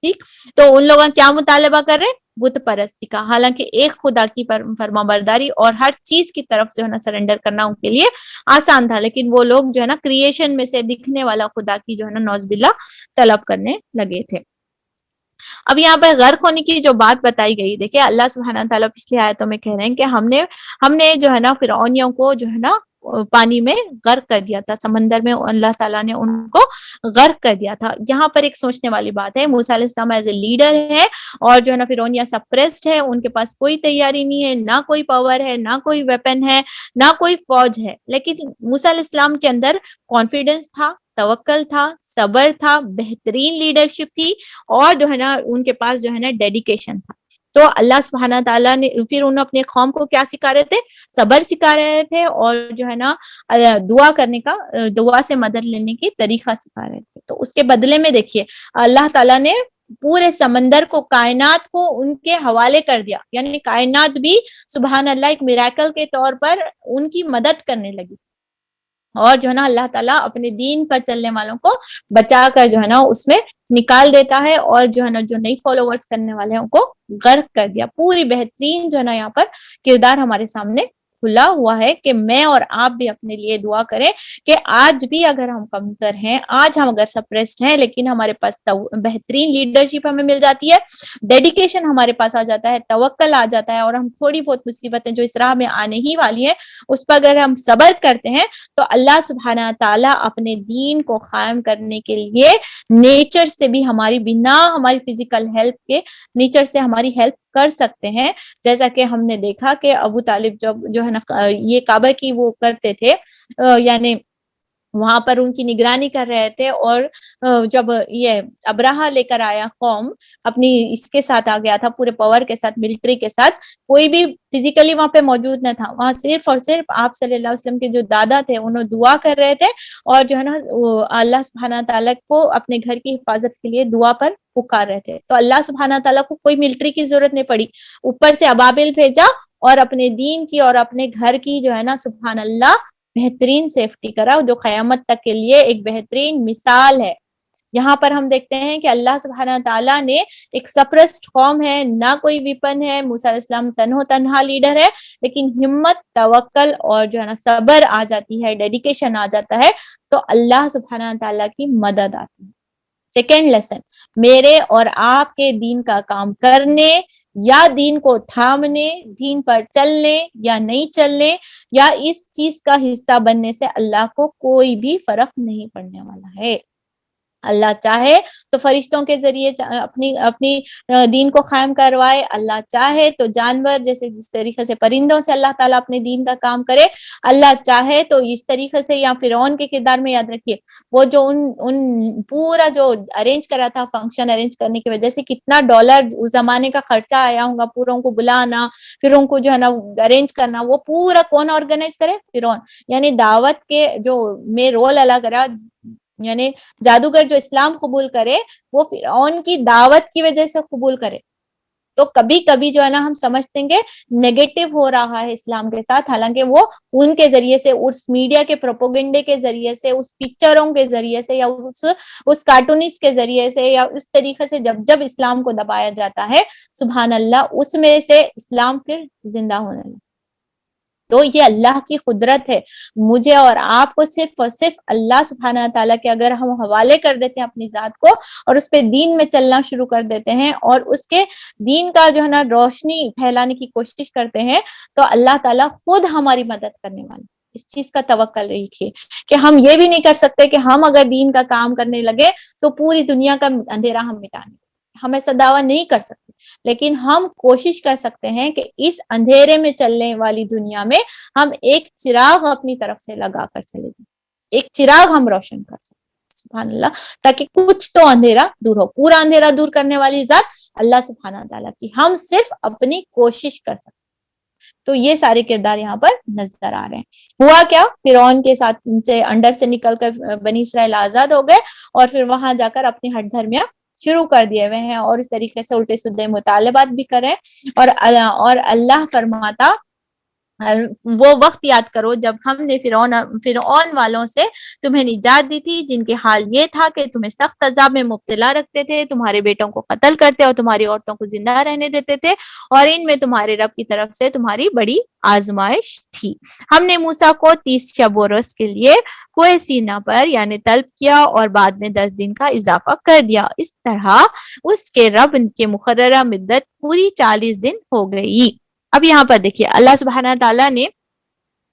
ٹھیک، تو ان لوگوں کیا مطالبہ کر رہے؟ بت پرستی کا، حالانکہ ایک خدا کی فرما برداری اور ہر چیز کی طرف جو ہے نا سرنڈر کرنا ان کے لیے آسان تھا، لیکن وہ لوگ جو ہے نا کریشن میں سے دکھنے والا خدا کی جو ہے نا نعوذ باللہ طلب کرنے لگے تھے۔ اب یہاں پہ غرق ہونے کی جو بات بتائی گئی، دیکھیں اللہ سبحانہ تعالیٰ پچھلی آیتوں میں کہہ رہے ہیں کہ ہم نے جو ہے نا فرعونیوں کو جو ہے نا پانی میں غرق کر دیا تھا، سمندر میں اللہ تعالیٰ نے ان کو غرق کر دیا تھا۔ یہاں پر ایک سوچنے والی بات ہے، موسیٰ علیہ السلام ایز اے لیڈر ہے، اور جو ہے نا فرعونیہ سپریسڈ ہے، ان کے پاس کوئی تیاری نہیں ہے، نہ کوئی پاور ہے، نہ کوئی ویپن ہے، نہ کوئی فوج ہے، لیکن موسیٰ علیہ السلام کے اندر کانفیڈنس تھا، توکل تھا، صبر تھا، بہترین لیڈرشپ تھی، اور جو ہے نا ان کے پاس جو ہے نا ڈیڈیکیشن تھا۔ تو اللہ سبحانہ تعالیٰ نے پھر انہوں اپنے قوم کو کیا سکھا رہے تھے؟ صبر سکھا رہے تھے، اور جو ہے نا دعا کرنے کا، دعا سے مدد لینے کی طریقہ سکھا رہے تھے۔ تو اس کے بدلے میں دیکھیے اللہ تعالیٰ نے پورے سمندر کو، کائنات کو ان کے حوالے کر دیا، یعنی کائنات بھی سبحان اللہ ایک میراکل کے طور پر ان کی مدد کرنے لگی، اور جو ہے نا اللہ تعالیٰ اپنے دین پر چلنے والوں کو بچا کر جو ہے نا اس میں نکال دیتا ہے، اور جو ہے نا جو نئی فالوورز کرنے والے ہیں ان کو غرق کر دیا۔ پوری بہترین جو ہے نا یہاں پر کردار ہمارے سامنے کھلا ہوا ہے کہ میں اور آپ بھی اپنے لیے دعا کریں کہ آج بھی اگر ہم کمتر ہیں، آج ہم اگر سپریسڈ ہیں، لیکن ہمارے پاس بہترین لیڈرشپ ہمیں مل جاتی ہے، ڈیڈیکیشن ہمارے پاس آ جاتا ہے، توکل آ جاتا ہے، اور ہم تھوڑی بہت مصیبتیں جو اس راہ میں آنے ہی والی ہیں اس پر اگر ہم صبر کرتے ہیں تو اللہ سبحانہ تعالیٰ اپنے دین کو قائم کرنے کے لیے نیچر سے بھی ہماری، بنا ہماری فزیکل ہیلپ کے، نیچر سے ہماری ہیلپ کر سکتے ہیں۔ جیسا کہ ہم نے دیکھا کہ ابو طالب جب جو ہے نا یہ کعبہ کی وہ کرتے تھے، یعنی وہاں پر ان کی نگرانی کر رہے تھے، اور جب یہ ابراہا لے کر آیا قوم اپنی اس کے ساتھ آ گیا تھا، پورے پاور کے ساتھ، ملٹری کے ساتھ، کوئی بھی فزیکلی وہاں پہ موجود نہ تھا، وہاں صرف اور صرف آپ صلی اللہ علیہ وسلم کے جو دادا تھے انہوں دعا کر رہے تھے، اور جو ہے نا اللہ سبحانہ تعالیٰ کو اپنے گھر کی حفاظت کے لیے دعا پر پکار رہے تھے۔ تو اللہ سبحانہ تعالیٰ کو کوئی ملٹری کی ضرورت نہیں پڑی، اوپر سے ابابل بھیجا اور اپنے دین کی اور اپنے گھر کی جو ہے نا سبحان اللہ بہترین سیفٹی کرا، جو قیامت تک کے لیے ایک بہترین مثال ہے۔ یہاں پر ہم دیکھتے ہیں کہ اللہ سبحانہ تعالیٰ نے ایک سپریسڈ قوم ہے، نہ کوئی ویپن ہے، موسیٰ علیہ السلام تنہا لیڈر ہے، لیکن ہمت، توکل اور جو ہے نا صبر آ جاتی ہے، ڈیڈیکیشن آ جاتا ہے، تو اللہ سبحانہ تعالیٰ کی مدد آتی ہے۔ سیکنڈ لیسن، میرے اور آپ کے دین کا کام کرنے یا دین کو تھامنے، دین پر چلنے یا نہیں چلنے، یا اس چیز کا حصہ بننے سے اللہ کو کوئی بھی فرق نہیں پڑنے والا ہے۔ اللہ چاہے تو فرشتوں کے ذریعے اپنی دین کو قائم کروائے، اللہ چاہے تو جانور جیسے جس طریقے سے پرندوں سے اللہ تعالیٰ اپنے دین کا کام کرے، اللہ چاہے تو اس طریقے سے، یا فرعون کے کردار میں یاد رکھیے وہ جو ان پورا جو ارینج کرا تھا، فنکشن ارینج کرنے کی وجہ سے کتنا ڈالر اس زمانے کا خرچہ آیا ہوگا، پوروں کو بلانا، پھر ان کو جو ہے نا ارینج کرنا، وہ پورا کون آرگنائز کرے؟ فرعون۔ یعنی دعوت کے جو میں رول ادا کرا، یعنی جادوگر جو اسلام قبول کرے وہ فرعون کی دعوت کی وجہ سے قبول کرے۔ تو کبھی کبھی جو ہے نا ہم سمجھتے ہیں کہ نیگیٹو ہو رہا ہے اسلام کے ساتھ، حالانکہ وہ ان کے ذریعے سے، اس میڈیا کے پروپوگنڈے کے ذریعے سے، اس پکچروں کے ذریعے سے، یا اس کارٹونسٹ کے ذریعے سے، یا اس طریقے سے جب اسلام کو دبایا جاتا ہے، سبحان اللہ، اس میں سے اسلام پھر زندہ ہونے لگا۔ تو یہ اللہ کی قدرت ہے، مجھے اور آپ کو صرف اور صرف اللہ سبحانہ تعالیٰ کے اگر ہم حوالے کر دیتے ہیں اپنی ذات کو، اور اس پہ دین میں چلنا شروع کر دیتے ہیں، اور اس کے دین کا جو ہے نا روشنی پھیلانے کی کوشش کرتے ہیں، تو اللہ تعالیٰ خود ہماری مدد کرنے والا۔ اس چیز کا توکل رکھیے کہ ہم یہ بھی نہیں کر سکتے کہ ہم اگر دین کا کام کرنے لگے تو پوری دنیا کا اندھیرا ہم مٹانے، ہم ایسا دعویٰ نہیں کر سکتے، لیکن ہم کوشش کر سکتے ہیں کہ اس اندھیرے میں چلنے والی دنیا میں ہم ایک چراغ اپنی طرف سے لگا کر چلے جائیں، ایک چراغ ہم روشن کر سکتے ہیں، سبحان اللہ، تاکہ کچھ تو اندھیرا دور ہو۔ پورا اندھیرا دور کرنے والی ذات اللہ سبحانہ تعالیٰ کی، ہم صرف اپنی کوشش کر سکتے ہیں۔ تو یہ سارے کردار یہاں پر نظر آ رہے ہیں۔ ہوا کیا؟ فرعون کے ساتھ سے انڈر سے نکل کر بنی اسرائیل آزاد ہو گئے، اور پھر وہاں جا کر اپنی ہٹ دھرمیاں شروع کر دیے ہوئے ہیں، اور اس طریقے سے الٹے سیدھے مطالبات بھی کر رہے ہیں۔ اور اللہ فرماتا وہ وقت یاد کرو جب ہم نے فرعون والوں سے تمہیں نجات دی تھی، جن کے حال یہ تھا کہ تمہیں سخت عذاب میں مبتلا رکھتے تھے، تمہارے بیٹوں کو قتل کرتے اور تمہاری عورتوں کو زندہ رہنے دیتے تھے، اور ان میں تمہارے رب کی طرف سے تمہاری بڑی آزمائش تھی۔ ہم نے موسیٰ کو 30 شب و روز کے لیے کوہ سینا پر یعنی طلب کیا، اور بعد میں 10 دن کا اضافہ کر دیا۔ اس طرح اس کے رب کے مقررہ مدت پوری 40 دن ہو گئی۔ اب یہاں پر دیکھیے اللہ سبحانہ تعالیٰ نے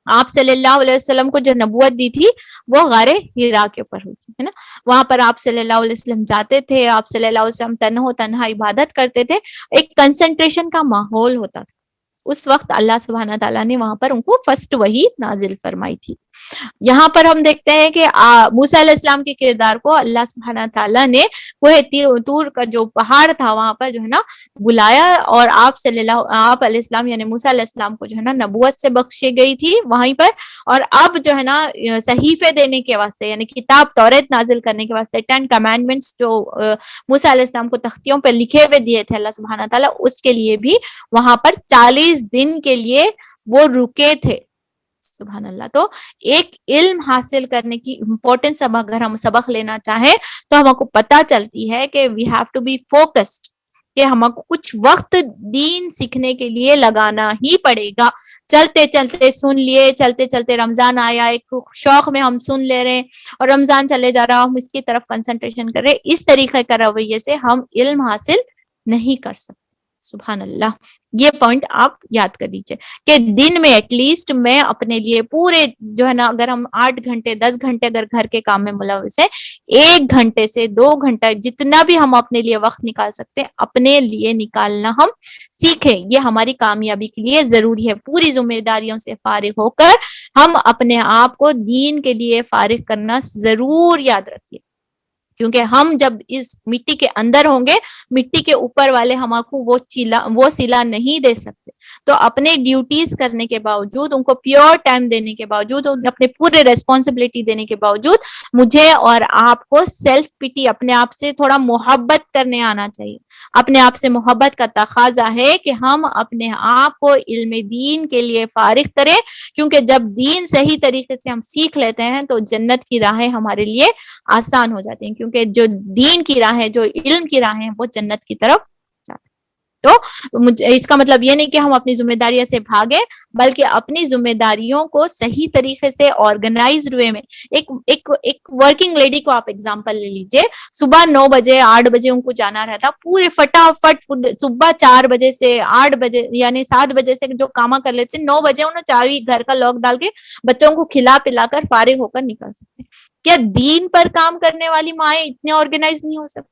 آپ صلی اللہ علیہ وسلم کو جو نبوت دی تھی وہ غار حرا کے اوپر ہوئی تھی، ہے نا۔ وہاں پر آپ صلی اللہ علیہ وسلم جاتے تھے، آپ صلی اللہ علیہ وسلم تنہا عبادت کرتے تھے، ایک کنسنٹریشن کا ماحول ہوتا تھا۔ اس وقت اللہ سبحانہ تعالیٰ نے وہاں پر ان کو فرسٹ وحی نازل فرمائی تھی۔ یہاں پر ہم دیکھتے ہیں کہ موسیٰ علیہ السلام کے کردار کو اللہ سبحانہ تعالیٰ نے کوہ طور کا جو پہاڑ تھا وہاں پر جو ہے نا بلایا، اور آپ علیہ السلام یعنی موسیٰ علیہ السلام کو جو ہے نا نبوت سے بخشی گئی تھی وہیں پر، اور اب جو ہے نا صحیفے دینے کے واسطے یعنی کتاب توریت نازل کرنے کے واسطے 10 کمانڈمنٹس جو موسیٰ علیہ السلام کو تختیوں پہ لکھے ہوئے دیے تھے اللہ سبحانہ تعالیٰ، اس کے لیے بھی وہاں پر 40 دن کے لیے وہ رکے تھے، سبحان اللہ۔ تو ایک علم حاصل کرنے کی امپورٹنس، اب اگر ہم سبق لینا چاہیں تو ہم کو پتہ چلتی ہے کہ we have to be focused, کہ ہم کو کچھ وقت دین سیکھنے کے لیے لگانا ہی پڑے گا۔ چلتے چلتے سن لیے، چلتے چلتے رمضان آیا، ایک شوق میں ہم سن لے رہے ہیں، اور رمضان چلے جا رہا، ہم اس کی طرف کنسنٹریشن کر رہے، اس طریقے کا رویے سے ہم علم حاصل نہیں کر سکتے، سبحان اللہ۔ یہ پوائنٹ آپ یاد کر لیجئے کہ دن میں ایٹ لیسٹ میں اپنے لیے پورے جو ہے نا، اگر ہم 8 گھنٹے 10 گھنٹے اگر گھر کے کام میں ملوث ہے، 1 گھنٹے سے 2 گھنٹہ جتنا بھی ہم اپنے لیے وقت نکال سکتے ہیں اپنے لیے نکالنا ہم سیکھیں، یہ ہماری کامیابی کے لیے ضروری ہے۔ پوری ذمہ داریوں سے فارغ ہو کر ہم اپنے آپ کو دین کے لیے فارغ کرنا ضرور یاد رکھیے، کیونکہ ہم جب اس مٹی کے اندر ہوں گے، مٹی کے اوپر والے ہم کو وہ صلہ نہیں دے سکتے۔ تو اپنے ڈیوٹیز کرنے کے باوجود، ان کو پیور ٹائم دینے کے باوجود، اپنے پورے ریسپانسبلٹی دینے کے باوجود، مجھے اور آپ کو سیلف پٹی، اپنے آپ سے تھوڑا محبت کرنے آنا چاہیے۔ اپنے آپ سے محبت کا تقاضا ہے کہ ہم اپنے آپ کو علم دین کے لیے فارغ کریں، کیونکہ جب دین صحیح طریقے سے ہم سیکھ لیتے ہیں تو جنت کی راہیں ہمارے لیے آسان ہو جاتی ہیں، کیونکہ جو دین کی راہیں، جو علم کی راہیں، وہ جنت کی طرف جاتی ہیں۔ تو اس کا مطلب یہ نہیں کہ ہم اپنی ذمہ داریوں سے بھاگے، بلکہ اپنی ذمہ داریوں کو صحیح طریقے سے آرگنائزڈ وے میں، ایک ورکنگ لیڈی کو آپ ایگزامپل لے لیجئے، صبح 9 بجے 8 بجے ان کو جانا رہتا، پورے فٹافٹ صبح 4 بجے سے 8 بجے یعنی 7 بجے سے جو کاما کر لیتے، 9 بجے انہوں چاوی گھر کا لاک ڈال کے بچوں کو کھلا پلا کر فارغ ہو کر نکل سکتے۔ کیا دین پر کام کرنے والی مائیں اتنے آرگنائز نہیں ہو سکتی؟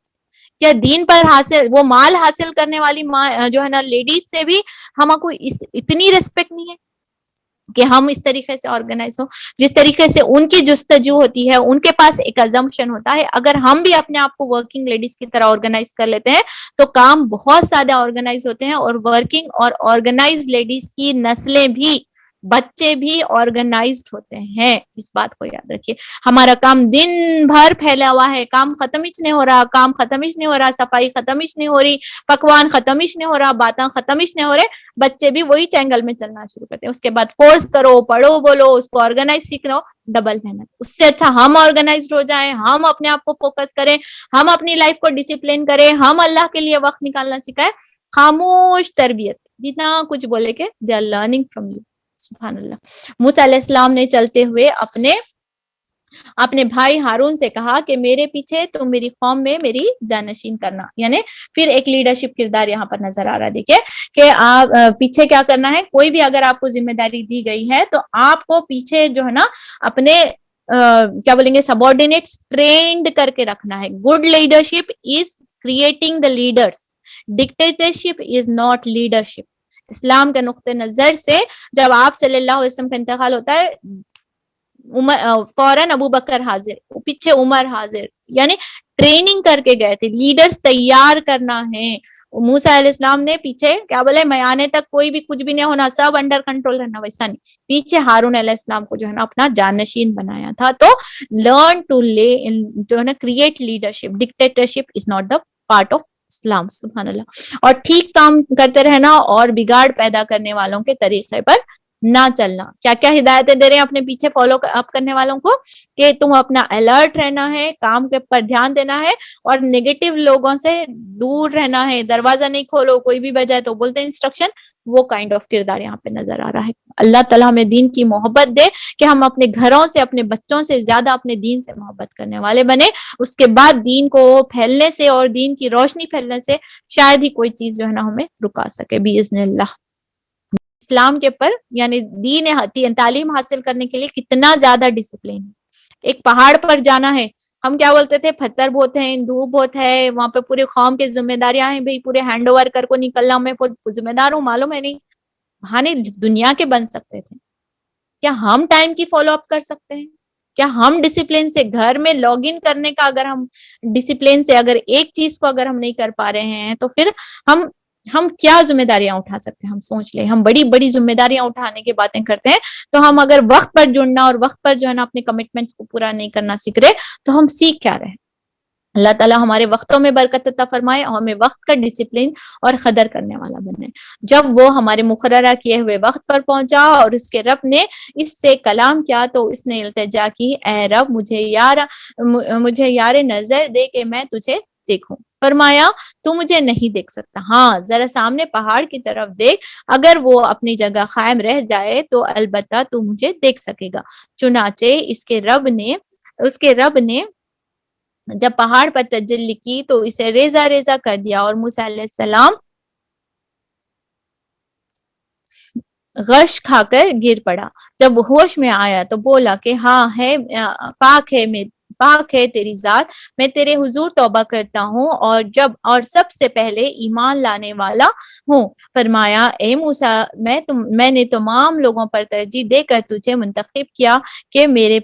کیا دین پر وہ مال حاصل کرنے والی ماں جو ہے نا لیڈیز سے بھی ہم کو اتنی ریسپیکٹ نہیں ہے کہ ہم اس طریقے سے آرگنائز ہو؟ جس طریقے سے ان کی جستجو ہوتی ہے، ان کے پاس ایک ازمپشن ہوتا ہے، اگر ہم بھی اپنے آپ کو ورکنگ لیڈیز کی طرح آرگنائز کر لیتے ہیں تو کام بہت زیادہ آرگنائز ہوتے ہیں، اور ورکنگ اور آرگنائز لیڈیز کی نسلیں بھی، بچے بھی آرگنائزڈ ہوتے ہیں۔ اس بات کو یاد رکھیے۔ ہمارا کام دن بھر پھیلا ہوا ہے، کام ختم ہی نہیں ہو رہا، کام ختم ہی نہیں ہو رہا، صفائی ختم ہی نہیں ہو رہی، پکوان ختم ہی نہیں ہو رہا، باتیں ختم ہی نہیں ہو رہے، بچے بھی وہی چینگل میں چلنا شروع کرتے ہیں۔ اس کے بعد فورس کرو، پڑھو، بولو، اس کو آرگنائز سیکھنا، ڈبل محنت۔ اس سے اچھا ہم آرگنائزڈ ہو جائیں، ہم اپنے آپ کو فوکس کریں، ہم اپنی لائف کو ڈسپلن کریں، ہم اللہ کے لیے وقت نکالنا سکھائیں۔ خاموش تربیت بنا کچھ بولے کہ they are learning from you۔ سبحان اللہ۔ موسیٰ علیہ السلام نے چلتے ہوئے اپنے بھائی ہارون سے کہا کہ میرے پیچھے تم میری قوم میں میری جانشین کرنا، یعنی پھر ایک لیڈرشپ کردار یہاں پر نظر آ رہا ہے۔ دیکھیں کہ آپ پیچھے کیا کرنا ہے، کوئی بھی اگر آپ کو ذمہ داری دی گئی ہے تو آپ کو پیچھے جو ہے نا اپنے کیا بولیں گے سبارڈینیٹس ٹرینڈ کر کے رکھنا ہے۔ Good leadership is creating the leaders, dictatorship is not leadership. اسلام کے نقطۂ نظر سے جب آپ صلی اللہ علیہ وسلم کا انتقال ہوتا ہے، فوراً ابو بکر حاضر، پیچھے عمر حاضر، یعنی ٹریننگ کر کے گئے تھے۔ لیڈرز تیار کرنا ہے۔ موسیٰ علیہ السلام نے پیچھے کیا بولے، میں آنے تک کوئی بھی کچھ بھی نہیں ہونا، سب انڈر کنٹرول رہنا، ویسا نہیں، پیچھے ہارون علیہ السلام کو جو ہے نا اپنا جانشین بنایا تھا۔ تو لرن ٹو جو ہے نا create leadership, dictatorship is not the part of Islam. سبحان اللہ۔ اور ٹھیک کام کرتے رہنا اور بگاڑ پیدا کرنے والوں کے طریقے پر نہ چلنا۔ کیا کیا ہدایتیں دے رہے ہیں اپنے پیچھے فالو اپ کرنے والوں کو، کہ تم اپنا الرٹ رہنا ہے، کام کے پر دھیان دینا ہے، اور نیگیٹو لوگوں سے دور رہنا ہے۔ دروازہ نہیں کھولو، کوئی بھی بجائے تو بولتے انسٹرکشن، وہ کائنڈ آف کردار یہاں پہ نظر آ رہا ہے۔ اللہ تعالیٰ ہمیں دین کی محبت دے کہ ہم اپنے گھروں سے، اپنے بچوں سے زیادہ اپنے دین سے محبت کرنے والے بنے۔ اس کے بعد دین کو پھیلنے سے اور دین کی روشنی پھیلنے سے شاید ہی کوئی چیز جو ہے نا ہمیں رکا سکے باذن اللہ۔ اسلام کے پر یعنی دین تعلیم حاصل کرنے کے لیے کتنا زیادہ ڈسپلین ہے۔ ایک پہاڑ پر جانا ہے، ہم کیا بولتے تھے، پتھر بہت ہیں، دھوپ بہت ہے، وہاں پہ پورے قوم کے ذمہ داریاں ہیں، بھائی پورے ہینڈ اوور کر کو نکلنا، میں ذمہ دار ہوں، معلوم ہے نہیں، بہانے دنیا کے بن سکتے تھے۔ کیا ہم ٹائم کی فالو اپ کر سکتے ہیں؟ کیا ہم ڈسپلین سے گھر میں لاگ ان کرنے کا، اگر ہم ڈسپلین سے اگر ایک چیز کو اگر ہم نہیں کر پا رہے ہیں تو پھر ہم کیا ذمہ داریاں اٹھا سکتے ہیں؟ ہم سوچ لیں، ہم بڑی بڑی ذمہ داریاں اٹھانے کی باتیں کرتے ہیں، تو ہم اگر وقت پر جڑنا اور وقت پر جو ہے نا اپنے کمٹمنٹس کو پورا نہیں کرنا سیکھ رہے تو ہم سیکھ کیا رہے؟ اللہ تعالیٰ ہمارے وقتوں میں برکت عطا فرمائے اور ہمیں وقت کا ڈسپلن اور قدر کرنے والا بنے۔ جب وہ ہمارے مقررہ کیے ہوئے وقت پر پہنچا اور اس کے رب نے اس سے کلام کیا تو اس نے التجا کی، اے رب مجھے یار نظر دے کہ میں تجھے دیکھوں۔ فرمایا تو مجھے نہیں دیکھ سکتا، ہاں ذرا سامنے پہاڑ کی طرف دیکھ، اگر وہ اپنی جگہ قائم رہ جائے تو البتہ تو مجھے دیکھ سکے گا۔ چنانچہ اس کے رب نے جب پہاڑ پر تجلی کی تو اسے ریزہ ریزہ کر دیا، اور موسیٰ علیہ السلام غش کھا کر گر پڑا۔ جب ہوش میں آیا تو بولا کہ ہاں ہے، پاک ہے تیری ذات، میں تیرے حضور توبہ کرتا ہوں اور سب سے پہلے ایمان لانے والا ہوں۔ فرمایا اے موسیٰ، میں نے تمام لوگوں پر ترجیح دے کر تجھے منتخب کیا کہ میری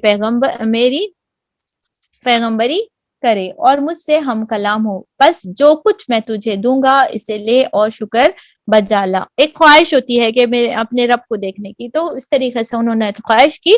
پیغمبری کرے اور مجھ سے ہم کلام ہو، بس جو کچھ میں تجھے دوں گا اسے لے اور شکر بجالا، ایک خواہش ہوتی ہے کہ میں اپنے رب کو دیکھنے کی، تو اس طریقے سے انہوں نے خواہش کی،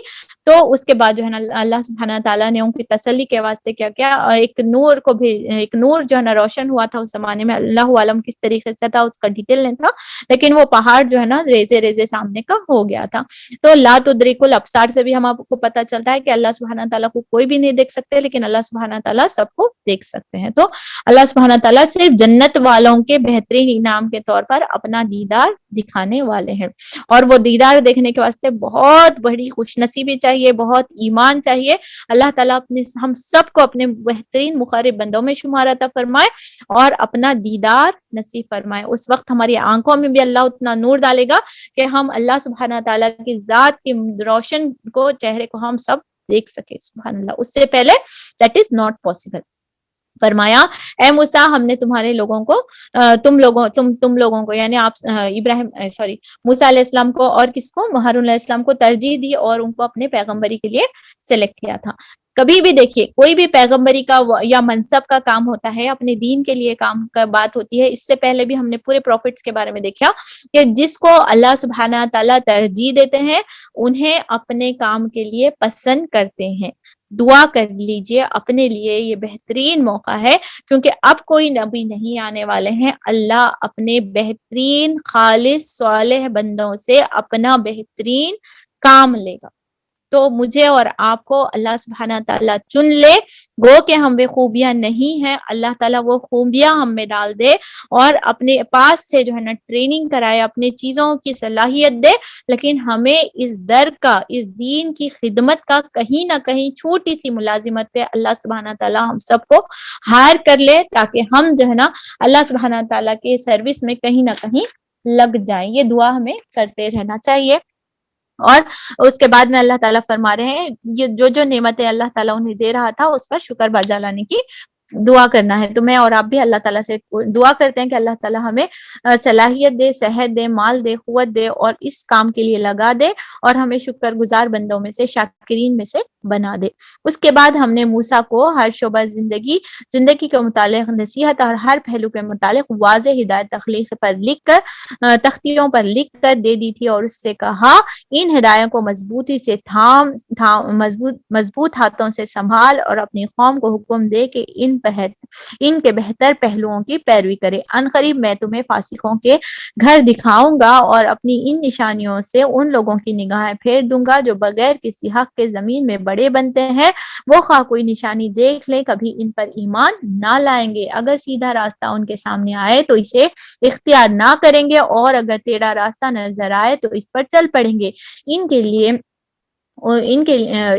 تو اس کے بعد جو ہے نا اللہ سبحانہ تعالیٰ نے ان کی تسلی کے واسطے کیا کیا، ایک نور کو بھی، ایک نور جو ہے نا روشن ہوا تھا اس زمانے میں، اللہ عالم کس طریقے سے تھا اس کا ڈیٹیل نہیں تھا، لیکن وہ پہاڑ جو ہے نا ریزے ریزے سامنے کا ہو گیا تھا۔ تو لا تدرک الابصار سے بھی ہم آپ کو پتہ چلتا ہے کہ اللہ سبحانہ تعالیٰ کو کوئی بھی نہیں دیکھ سکتے، لیکن اللہ سبحانہ تعالیٰ سب کو دیکھ سکتے ہیں۔ تو اللہ سبحانہ تعالیٰ صرف جنت والوں کے بہترین انعام کے طور پر اپنا دیدار دکھانے والے ہیں، اور وہ دیدار دیکھنے کے واسطے بہت بڑی خوش نصیبی چاہیے، بہت ایمان چاہیے۔ اللہ تعالیٰ اپنے ہم سب کو اپنے بہترین مقرب بندوں میں شمار عطا فرمائے اور اپنا دیدار نصیب فرمائے۔ اس وقت ہماری آنکھوں میں بھی اللہ اتنا نور ڈالے گا کہ ہم اللہ سبحانہ تعالیٰ کی ذات کی روشن کو، چہرے کو ہم سب دیکھ سکے، سبحان اللہ۔ اس سے پہلے دیٹ از ناٹ پاسبل۔ فرمایا اے موسیٰ، ہم نے تمہارے لوگوں کو تم لوگوں کو یعنی آپ موسیٰ علیہ السلام کو اور کس کو، ہارون علیہ السلام کو ترجیح دی اور ان کو اپنے پیغمبری کے لیے سلیکٹ کیا تھا۔ کبھی بھی دیکھیے کوئی بھی پیغمبری کا یا منصب کا کام ہوتا ہے، اپنے دین کے لیے کام کا بات ہوتی ہے، اس سے پہلے بھی ہم نے پورے پروفٹس کے بارے میں دیکھا کہ جس کو اللہ سبحانہ تعالیٰ ترجیح دیتے ہیں انہیں اپنے کام کے لیے پسند کرتے ہیں۔ دعا کر لیجئے اپنے لیے، یہ بہترین موقع ہے، کیونکہ اب کوئی نبی نہیں آنے والے ہیں، اللہ اپنے بہترین خالص صالح بندوں سے اپنا بہترین کام لے گا۔ تو مجھے اور آپ کو اللہ سبحانہ تعالیٰ چن لے، گو کہ ہم بے خوبیاں نہیں ہیں، اللہ تعالیٰ وہ خوبیاں ہم میں ڈال دے اور اپنے پاس سے جو ہے نا ٹریننگ کرائے، اپنے چیزوں کی صلاحیت دے، لیکن ہمیں اس در کا، اس دین کی خدمت کا کہیں نہ کہیں چھوٹی سی ملازمت پہ اللہ سبحانہ تعالیٰ ہم سب کو ہائر کر لے، تاکہ ہم جو ہے نا اللہ سبحانہ تعالیٰ کے سروس میں کہیں نہ کہیں لگ جائیں۔ یہ دعا ہمیں کرتے رہنا چاہیے۔ اور اس کے بعد میں اللہ تعالیٰ فرما رہے ہیں یہ جو نعمتیں اللہ تعالیٰ انہیں دے رہا تھا اس پر شکر بجا لانے کی دعا کرنا ہے۔ تو میں اور آپ بھی اللہ تعالیٰ سے دعا کرتے ہیں کہ اللہ تعالیٰ ہمیں صلاحیت دے، صحت دے، مال دے، قوت دے اور اس کام کے لیے لگا دے اور ہمیں شکر گزار بندوں میں سے، شاکرین میں سے بنا دے۔ اس کے بعد ہم نے موسیٰ کو ہر شعبہ زندگی کے متعلق نصیحت اور ہر پہلو کے متعلق واضح ہدایت تخلیق پر لکھ کر، تختیوں پر لکھ کر دے دی تھی اور اس سے کہا ان ہدایوں کو مضبوطی سے مضبوط ہاتھوں سے سنبھال اور اپنی قوم کو حکم دے کہ ان کے بہتر پہلوؤں کی پیروی کرے۔ عنقریب میں تمہیں فاسقوں کے گھر دکھاؤں گا اور اپنی ان نشانیوں سے ان لوگوں کی نگاہیں پھیر دوں گا جو بغیر کسی حق کے زمین میں بڑے بنتے ہیں، وہ خواہ کوئی نشانی دیکھ لیں کبھی ان پر ایمان نہ لائیں گے۔ اگر سیدھا راستہ ان کے سامنے آئے تو اسے اختیار نہ کریں گے اور اگر ٹیڑھا راستہ نظر آئے تو اس پر چل پڑیں گے۔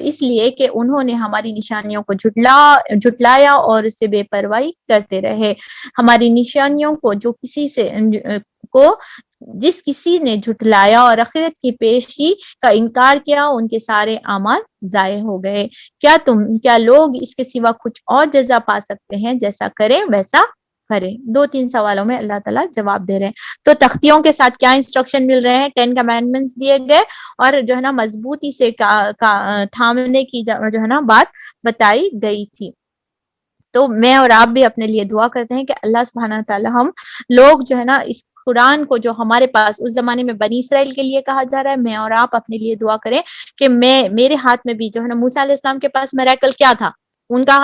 اس لیے کہ انہوں نے ہماری نشانیوں کو جھٹلایا اور اس سے بے پرواہی کرتے رہے۔ ہماری نشانیوں کو جس کسی نے جھٹلایا اور آخرت کی پیشی کا انکار کیا، ان کے سارے اعمال ضائع ہو گئے۔ کیا لوگ اس کے سوا کچھ اور جزا پا سکتے ہیں؟ جیسا کریں ویسا کریں۔ 2-3 سوالوں میں اللہ تعالیٰ جواب دے رہے ہیں۔ تو تختیوں کے ساتھ کیا انسٹرکشن مل رہے ہیں؟ 10 کمانڈمنٹس دیے گئے اور جو ہے نا مضبوطی سے تھامنے کی جو ہے نا بات بتائی گئی تھی۔ تو میں اور آپ بھی اپنے لیے دعا کرتے ہیں کہ اللہ سبحانہ تعالیٰ ہم لوگ جو ہے نا اس قرآن کو جو ہمارے پاس اس زمانے میں بنی اسرائیل کے لیے کہا جا رہا ہے، میں اور آپ اپنے لیے دعا کریں کہ میرے ہاتھ میں بھی جو ہے نا موسیٰ علیہ السلام کے پاس میریکل کیا تھا؟ ان کا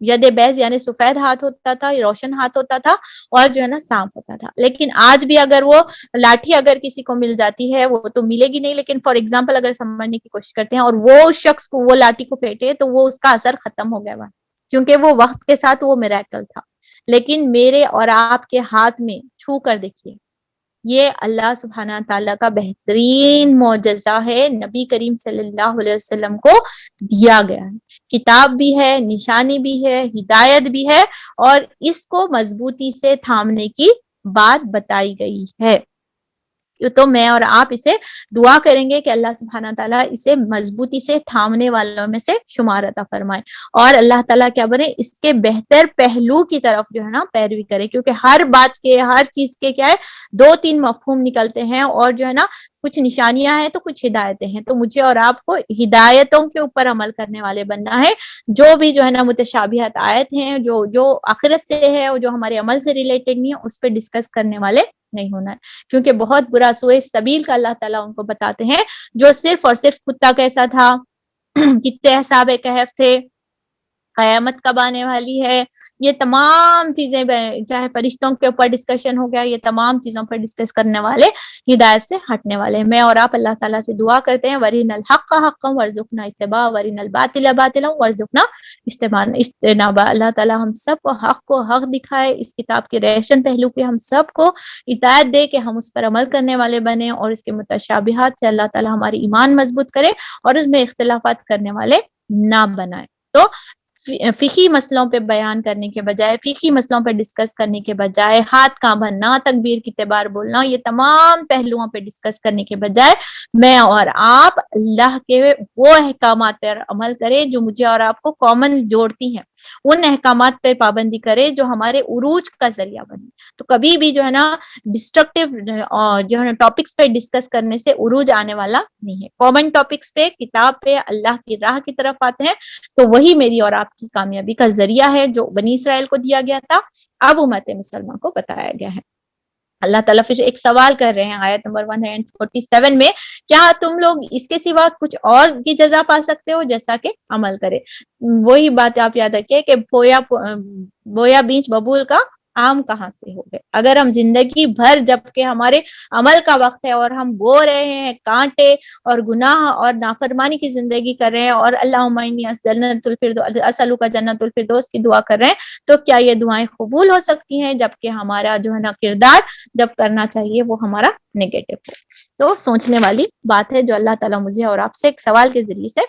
ید بیض یعنی سفید ہاتھ ہوتا تھا، روشن ہاتھ ہوتا تھا اور جو ہے نا سانپ ہوتا تھا۔ لیکن آج بھی اگر وہ لاٹھی اگر کسی کو مل جاتی ہے وہ تو ملے گی نہیں، لیکن فار ایگزامپل اگر سمجھنے کی کوشش کرتے ہیں اور وہ شخص کو وہ لاٹھی کو پھینٹے تو وہ اس کا اثر ختم ہو گیا ہوا، کیونکہ وہ وقت کے ساتھ وہ میریکل تھا۔ لیکن میرے اور آپ کے ہاتھ میں چھو کر دیکھیے، یہ اللہ سبحانہ تعالیٰ کا بہترین معجزہ ہے، نبی کریم صلی اللہ علیہ وسلم کو دیا گیا ہے۔ کتاب بھی ہے، نشانی بھی ہے، ہدایت بھی ہے اور اس کو مضبوطی سے تھامنے کی بات بتائی گئی ہے۔ تو میں اور آپ اسے دعا کریں گے کہ اللہ سبحانہ تعالیٰ اسے مضبوطی سے تھامنے والوں میں سے شمار عطا فرمائے اور اللہ تعالیٰ کیا بنے اس کے بہتر پہلو کی طرف جو ہے نا پیروی کرے، کیونکہ ہر بات کے، ہر چیز کے کیا ہے 2-3 مفہوم نکلتے ہیں اور جو ہے نا کچھ نشانیاں ہیں تو کچھ ہدایتیں ہیں۔ تو مجھے اور آپ کو ہدایتوں کے اوپر عمل کرنے والے بننا ہے، جو بھی جو ہے نا متشابہات آیت ہیں، جو آخرت سے ہے اور جو ہمارے عمل سے ریلیٹڈ نہیں ہے، اس پہ ڈسکس کرنے والے نہیں ہونا ہے، کیونکہ بہت برا سوئے سبیل کا اللہ تعالیٰ ان کو بتاتے ہیں، جو صرف اور صرف کتا کیسا تھا، کتنے اصحاب کہف تھے، قیامت کب آنے والی ہے، یہ تمام چیزیں، چاہے فرشتوں کے اوپر ڈسکشن ہو گیا، یہ تمام چیزوں پر ڈسکس کرنے والے ہدایت سے ہٹنے والے. میں اور آپ اللہ تعالیٰ سے دعا کرتے ہیں ورین الحق حقا وارزقنا اتباع ورین الباطل باطلا وارزقنا اجتنابا. اللہ تعالیٰ ہم سب کو حق دکھائے، اس کتاب کے ریشن پہلو پہ ہم سب کو ہدایت دے کہ ہم اس پر عمل کرنے والے بنے، اور اس کے متشابہات سے اللہ تعالیٰ ہماری ایمان مضبوط کرے اور اس میں اختلافات کرنے والے نہ بنائے. تو فقہی مسئلوں پہ بیان کرنے کے بجائے، فقہی مسئلوں پہ ڈسکس کرنے کے بجائے، ہاتھ کہاں بھرنا، تکبیر کی تبار بولنا، یہ تمام پہلوؤں پہ ڈسکس کرنے کے بجائے میں اور آپ اللہ کے وہ احکامات پر عمل کریں جو مجھے اور آپ کو کامن جوڑتی ہیں، ان احکامات پہ پابندی کرے جو ہمارے عروج کا ذریعہ بنے. تو کبھی بھی جو ہے نا ڈسٹرکٹیو جو ہے ٹاپکس پہ ڈسکس کرنے سے عروج آنے والا نہیں ہے. کامن ٹاپکس پہ، کتاب پہ، اللہ کی راہ کی طرف آتے ہیں تو وہی میری اور آپ کی کامیابی کا ذریعہ ہے جو بنی اسرائیل کو دیا گیا تھا، اب امت مسلمان کو بتایا گیا ہے. اللہ تعالیٰ پھر ایک سوال کر رہے ہیں آیت نمبر 147 میں، کیا تم لوگ اس کے سوا کچھ اور کی جزا پا سکتے ہو جیسا کہ عمل کرے. وہی بات آپ یاد رکھیے کہ بویا بیچ ببول کا آم کہاں سے ہو گئے. اگر ہم زندگی بھر جب کہ ہمارے عمل کا وقت ہے اور ہم بو رہے ہیں کانٹے اور گناہ اور نافرمانی کی زندگی کر رہے ہیں اور اللہم انی اسألک جنت الفردوس کی دعا کر رہے ہیں، تو کیا یہ دعائیں قبول ہو سکتی ہیں جبکہ ہمارا جو ہے نا کردار جب کرنا چاہیے وہ ہمارا نیگیٹو ہے. تو سوچنے والی بات ہے جو اللہ تعالیٰ مجھے اور آپ سے ایک سوال کے ذریعے سے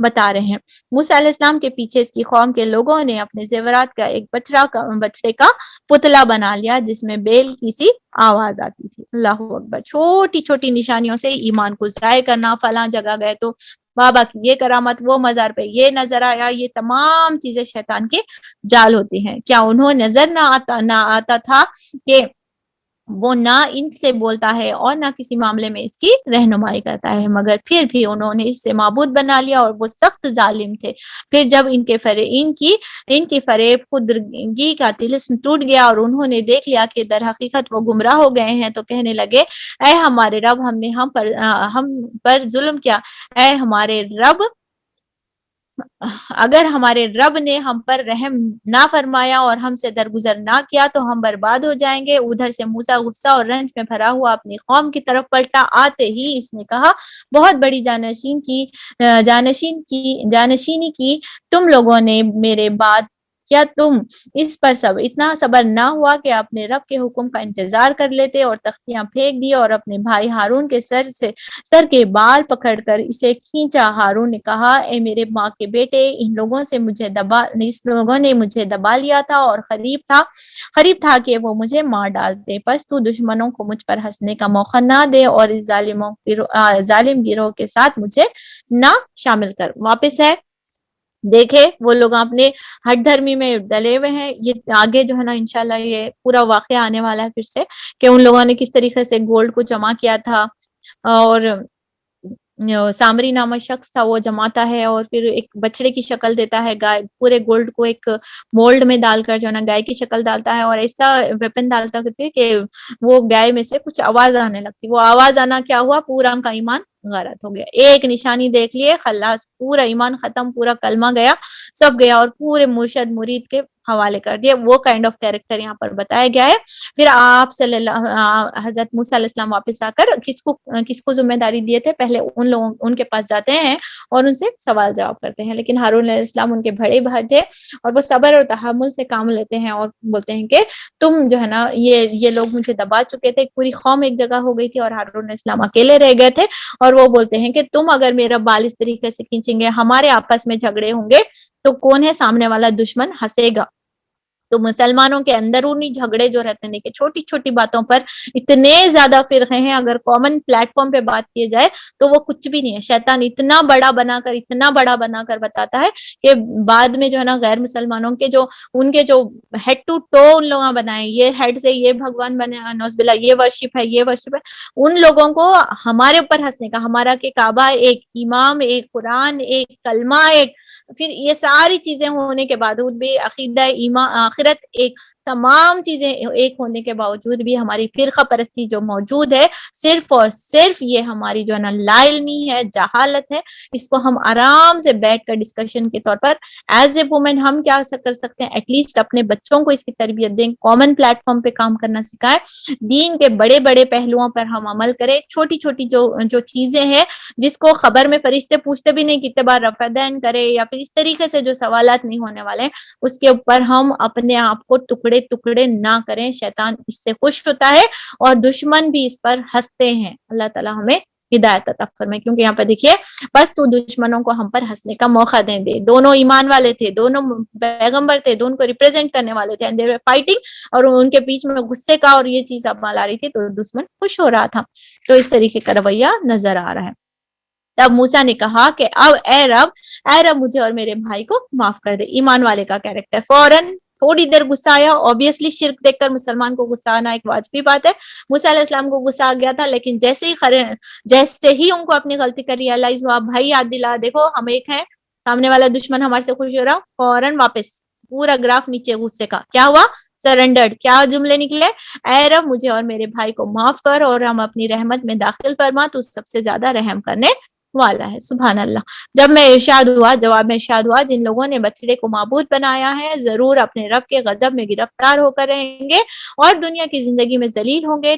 بتا رہے ہیں. موسیٰ علیہ السلام کے پیچھے اس کی قوم کے لوگوں نے اپنے زیورات کا ایک بچڑے کا پتلا بنا لیا جس میں بیل کی سی آواز آتی تھی. اللہ اکبر. چھوٹی چھوٹی نشانیوں سے ایمان کو ضائع کرنا، فلاں جگہ گئے تو بابا کی یہ کرامت، وہ مزار پہ یہ نظر آیا، یہ تمام چیزیں شیطان کے جال ہوتی ہیں. کیا انہوں نظر نہ آتا تھا کہ وہ نہ ان سے بولتا ہے اور نہ کسی معاملے میں اس کی رہنمائی کرتا ہے، مگر پھر بھی انہوں نے اس سے معبود بنا لیا اور وہ سخت ظالم تھے. پھر جب ان کی فریب خودگی کا طلسم ٹوٹ گیا اور انہوں نے دیکھ لیا کہ در حقیقت وہ گمراہ ہو گئے ہیں تو کہنے لگے، اے ہمارے رب، ہم پر ظلم کیا. اے ہمارے رب، اگر ہمارے رب نے ہم پر رحم نہ فرمایا اور ہم سے درگزر نہ کیا تو ہم برباد ہو جائیں گے. ادھر سے موسیٰ غصہ اور رنج میں بھرا ہوا اپنی قوم کی طرف پلٹا. آتے ہی اس نے کہا، بہت بڑی جانشینی کی تم لوگوں نے میرے بعد، کیا تم اس پر اتنا صبر نہ ہوا کہ اپنے رب کے حکم کا انتظار کر لیتے اور تختیاں پھینک دی اور اپنے بھائی ہارون کے سر کے بال پکڑ کر اسے کھینچا. ہارون نے کہا، اے میرے ماں کے بیٹے، ان لوگوں نے مجھے دبا لیا تھا اور قریب تھا کہ وہ مجھے مار ڈالتے. پس تو دشمنوں کو مجھ پر ہنسنے کا موقع نہ دے اور اس ظالم گروہ کے ساتھ مجھے نہ شامل کر. واپس ہے، دیکھے وہ لوگ اپنے ہٹ دھرمی میں ڈلے ہوئے ہیں. یہ آگے جو ہے نا انشاءاللہ یہ پورا واقعہ آنے والا ہے پھر سے، کہ ان لوگوں نے کس طریقے سے گولڈ کو جمع کیا تھا، اور سامری نامہ شخص تھا وہ جماتا ہے اور پھر ایک بچڑے کی شکل دیتا ہے، گائے پورے گولڈ کو ایک مولڈ میں ڈال کر جو ہے نا گائے کی شکل ڈالتا ہے اور ایسا ویپن ڈالتا ہے کہ وہ گائے میں سے کچھ آواز آنے لگتی. وہ آواز آنا کیا ہوا، پورا ان کا ایمان غارت ہو گیا. ایک نشانی دیکھ لیے خلاص، پورا ایمان ختم، پورا کلمہ گیا، سب گیا اور پورے مرشد مرید کے حوالے کر دیا. وہ کائنڈ آف کیریکٹر یہاں پر بتایا گیا ہے. پھر آپ حضرت موسیٰ علیہ السلام واپس آ کر کس کو ذمہ داری دیے تھے، پہلے ان کے پاس جاتے ہیں اور ان سے سوال جواب کرتے ہیں. لیکن ہارون علیہ السلام ان کے بڑے بھائی تھے اور وہ صبر اور تحمل سے کام لیتے ہیں اور بولتے ہیں کہ تم جو ہے نا یہ لوگ مجھے دبا چکے تھے. پوری قوم ایک جگہ ہو گئی تھی اور ہارون علیہ السلام اکیلے رہ گئے تھے اور وہ بولتے ہیں کہ تم اگر میرا بال اس طریقے سے کھینچیں گے، ہمارے آپس میں جھگڑے ہوں گے تو کون ہے سامنے والا دشمن ہنسے گا. تو مسلمانوں کے اندرونی جھگڑے جو رہتے ہیں، دیکھیں چھوٹی چھوٹی باتوں پر اتنے زیادہ فرقے ہیں. اگر کامن پلیٹ فارم پہ بات کی جائے تو وہ کچھ بھی نہیں ہے. شیطان اتنا بڑا بنا کر بتاتا ہے کہ بعد میں جو ہے نا غیر مسلمانوں کے ان کے جو ہیڈ ٹو ٹو ان لوگوں بنائے، یہ ہیڈ سے یہ بھگوان بنے، نوز باللہ یہ ورشپ ہے، یہ ورشپ ہے. ان لوگوں کو ہمارے اوپر ہنسنے کا، ہمارا کہ کعبہ ایک، امام ایک، قرآن ایک، کلمہ ایک، پھر یہ ساری چیزیں ہونے کے بعد بھی عقیدہ آخرت ایک، تمام چیزیں ایک ہونے کے باوجود بھی ہماری فرقہ پرستی جو موجود ہے صرف اور صرف یہ ہماری جو ہے نا لا علمی ہے، جہالت ہے. اس کو ہم آرام سے بیٹھ کر ڈسکشن کے طور پر ایز اے وومن ہم کیا کر سکتے ہیں، ایٹ لیسٹ اپنے بچوں کو اس کی تربیت دیں، کامن پلیٹ فارم پہ کام کرنا سکھائے، دین کے بڑے بڑے پہلوؤں پر ہم عمل کریں. چھوٹی چھوٹی جو چیزیں ہیں جس کو خبر میں فرشتے پوچھتے بھی نہیں کتنے بار رفع دین کرے، یا پھر اس طریقے سے جو سوالات نہیں ہونے والے ہیں اس کے اوپر ہم اپنے آپ کو ٹکڑے ٹکڑے نہ کریں. شیطان اس سے خوش ہوتا ہے اور دشمن بھی اس پر ہنستے ہیں. اللہ تعالیٰ ہمیں ہدایت عطا فرمائے. کیونکہ یہاں پہ دیکھیے بس تو دشمنوں کو ہم پر ہنسنے کا موقع دیں دے. دونوں ایمان والے تھے، دونوں پیغمبر تھے، دونوں کو ریپرزینٹ کرنے والے تھے، اینڈ دے ور فائٹنگ، اور ان کے بیچ میں غصے کا اور یہ چیز اب آ رہی تھی تو دشمن خوش ہو رہا تھا. تو اس طریقے کا رویہ نظر آ رہا ہے. تب موسیٰ نے کہا کہ اب اے رب مجھے اور میرے بھائی کو معاف کر دے. ایمان والے کا کیریکٹر، فوراً تھوڑی دیر غصہ آیا. اوبیسلی شرک دیکھ کر مسلمان کو غصہ آنا ایک واجبی بات ہے. موسیٰ علیہ السلام کو غصہ آ گیا تھا، لیکن جیسے ہی ان کو اپنی غلطی کا ریئلائز ہوا، بھائی یاد دلا، دیکھو ہم ایک ہیں، سامنے والا دشمن ہمارے سے خوش ہو رہا، فوراً واپس پورا گراف نیچے غصے کا. کیا ہوا؟ سرنڈرڈ. کیا جملے نکلے؟ اے رب مجھے اور میرے بھائی کو معاف کر اور ہم اپنی رحمت میں داخل فرما، تو سب سے زیادہ رحم کرنے والا ہے. سبحان اللہ. جب جواب میں ارشاد ہوا جن لوگوں نے بچڑے کو معبود بنایا ہے ضرور اپنے رب کے غضب میں گرفتار ہو کر رہیں گے اور دنیا کی زندگی میں ذلیل ہوں گے.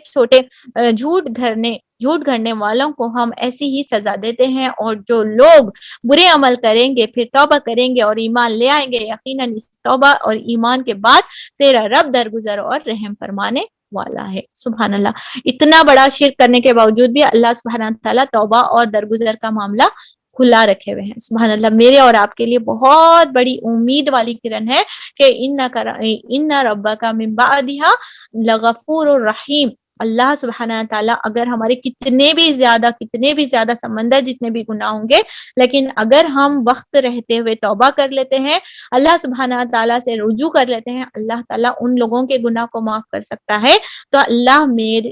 جھوٹ گھڑنے والوں کو ہم ایسی ہی سزا دیتے ہیں، اور جو لوگ برے عمل کریں گے پھر توبہ کریں گے اور ایمان لے آئیں گے، یقیناً اس توبہ اور ایمان کے بعد تیرا رب درگزر اور رحم فرمانے والا ہے. سبحان اللہ. اتنا بڑا شرک کرنے کے باوجود بھی اللہ سبحانہ تعالیٰ توبہ اور درگزر کا معاملہ کھلا رکھے ہوئے ہیں. سبحان اللہ. میرے اور آپ کے لیے بہت بڑی امید والی کرن ہے کہ ان ربک من بعدھا لغفور الرحیم. اللہ سبحانہ تعالیٰ اگر ہمارے کتنے بھی زیادہ سمندر جتنے بھی گناہ ہوں گے، لیکن اگر ہم وقت رہتے ہوئے توبہ کر لیتے ہیں، اللہ سبحانہ تعالیٰ سے رجوع کر لیتے ہیں، اللہ تعالیٰ ان لوگوں کے گناہ کو معاف کر سکتا ہے. تو اللہ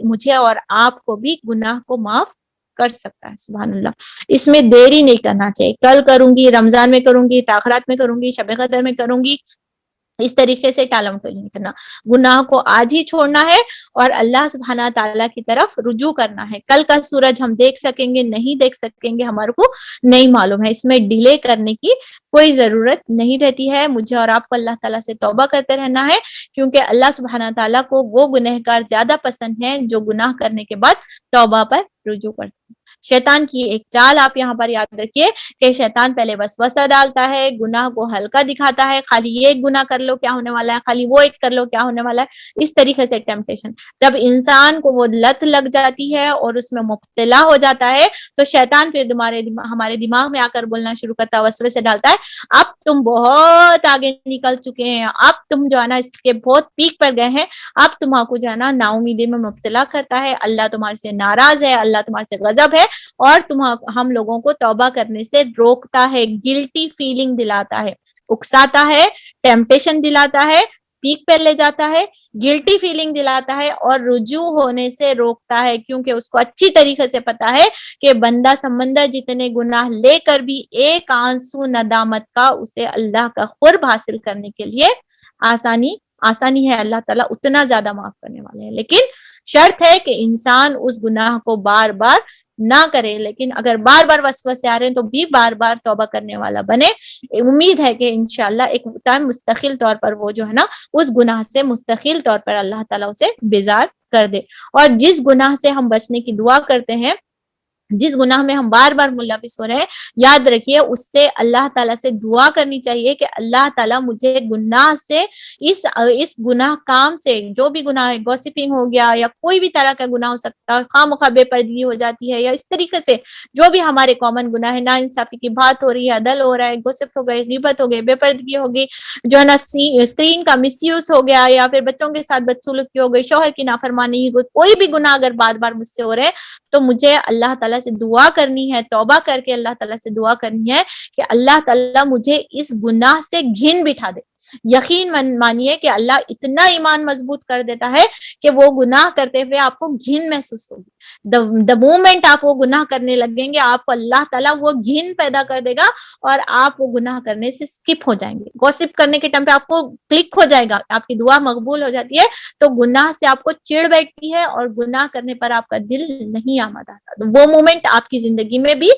مجھے اور آپ کو بھی گناہ کو معاف کر سکتا ہے. سبحان اللہ. اس میں دیری نہیں کرنا چاہیے. کل کروں گی، رمضان میں کروں گی، تاخرات میں کروں گی، شب قدر میں کروں گی، اس طریقے سے ٹالم ٹولی نہیں کرنا. گناہ کو آج ہی چھوڑنا ہے اور اللہ سبحانہ تعالیٰ کی طرف رجوع کرنا ہے. کل کا سورج ہم دیکھ سکیں گے نہیں دیکھ سکیں گے ہمارے کو نہیں معلوم ہے. اس میں ڈیلے کرنے کی کوئی ضرورت نہیں رہتی ہے. مجھے اور آپ کو اللہ تعالیٰ سے توبہ کرتے رہنا ہے، کیونکہ اللہ سبحانہ تعالیٰ کو وہ گنہگار زیادہ پسند ہیں جو گناہ کرنے کے بعد توبہ پر رجوع کرتے ہیں. شیطان کی ایک چال آپ یہاں پر یاد رکھیے کہ شیطان پہلے وسوسہ ڈالتا ہے، گناہ کو ہلکا دکھاتا ہے، خالی یہ ایک گناہ کر لو کیا ہونے والا ہے، خالی وہ ایک کر لو کیا ہونے والا ہے. اس طریقے سے ٹیمپٹیشن جب انسان کو وہ لت لگ جاتی ہے اور اس میں مبتلا ہو جاتا ہے تو شیطان پھر ہمارے دماغ میں آ کر بولنا شروع کرتا ہے، وسوسے ڈالتا ہے، اب تم بہت آگے نکل چکے ہیں، اب تم جو ہے نا اس کے بہت پیک پر گئے ہیں، اب تمہارے کو جو ہے نا نا امیدی میں مبتلا کرتا ہے، اللہ تمہارے سے ناراض ہے، اللہ تمہارے سے غضب ہے، اور ہم لوگوں کو توبہ کرنے سے روکتا ہے، گلٹی فیلنگ دلاتا ہے، اکساتا ہے، ٹیمپٹیشن دلاتا ہے، پیک پر لے جاتا ہے، گلٹی فیلنگ دلاتا ہے اور رجوع ہونے سے روکتا ہے. کیونکہ اس کو اچھی طریقے سے پتا ہے کہ بندہ سمندر جتنے گناہ لے کر بھی ایک آنسو ندامت کا اسے اللہ کا قرب حاصل کرنے کے لیے آسانی ہے. اللہ تعالیٰ اتنا زیادہ معاف کرنے والے ہیں، لیکن شرط ہے کہ انسان اس گناہ کو بار بار نہ کرے. لیکن اگر بار بار وسوسے آ رہے ہیں تو بھی بار بار توبہ کرنے والا بنے. امید ہے کہ انشاءاللہ ایک ٹائم مستقل طور پر وہ جو ہے نا اس گناہ سے مستقل طور پر اللہ تعالیٰ اسے بیزار کر دے. اور جس گناہ سے ہم بچنے کی دعا کرتے ہیں، جس گناہ میں ہم بار بار ملوث ہو رہے ہیں، یاد رکھیے اس سے اللہ تعالیٰ سے دعا کرنی چاہیے کہ اللہ تعالیٰ مجھے گناہ سے اس گناہ کام سے، جو بھی گناہ ہے، گوسپنگ ہو گیا یا کوئی بھی طرح کا گناہ ہو سکتا ہے، خواہ مخواہ بے پردگی ہو جاتی ہے، یا اس طریقے سے جو بھی ہمارے کامن گناہ ہے، نا انصافی کی بات ہو رہی ہے، عدل ہو رہا ہے، گوسپ ہو گئے، غیبت ہو گئی، بے پردگی ہو گئی، جو ہے نا اسکرین کا مس یوز ہو گیا، یا پھر بچوں کے ساتھ بدسلوکی ہو گئی، شوہر کی نافرمانی، کوئی بھی گناہ اگر بار بار مجھ سے ہو رہے ہیں تو مجھے اللہ تعالیٰ سے دعا کرنی ہے، توبہ کر کے اللہ تعالیٰ سے دعا کرنی ہے کہ اللہ تعالیٰ مجھے اس گناہ سے گھن بٹھا دے. یقین مانیے کہ اللہ اتنا ایمان مضبوط کر دیتا ہے کہ وہ گناہ کرتے ہوئے آپ کو گھن محسوس ہوگی. دا مومنٹ آپ وہ گناہ کرنے لگیں گے آپ کو اللہ تعالیٰ وہ گھن پیدا کر دے گا اور آپ وہ گناہ کرنے سے سکپ ہو جائیں گے. گوسپ کرنے کے ٹائم پہ آپ کو کلک ہو جائے گا, آپ کی دعا مقبول ہو جاتی ہے, تو گناہ سے آپ کو چڑ بیٹھتی ہے اور گناہ کرنے پر آپ کا دل نہیں آمد آتا. تو وہ مومنٹ آپ کی زندگی میں بھی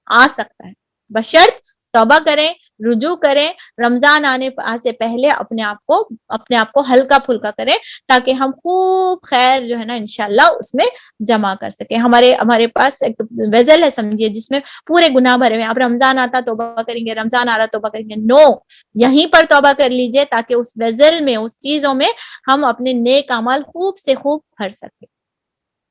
آ سکتا ہے, بشرط توبہ کریں, رجوع کریں, رمضان آنے سے پہلے اپنے آپ کو ہلکا پھلکا کریں, تاکہ ہم خوب خیر جو ہے نا انشاءاللہ اس میں جمع کر سکیں. ہمارے پاس ایک ویزل ہے سمجھیے, جس میں پورے گناہ بھرے ہوئے. اب رمضان آتا توبہ کریں گے, رمضان آ رہا توبہ کریں گے, نو, یہیں پر توبہ کر لیجئے تاکہ اس ویزل میں, اس چیزوں میں ہم اپنے نیک اعمال خوب سے خوب بھر سکیں.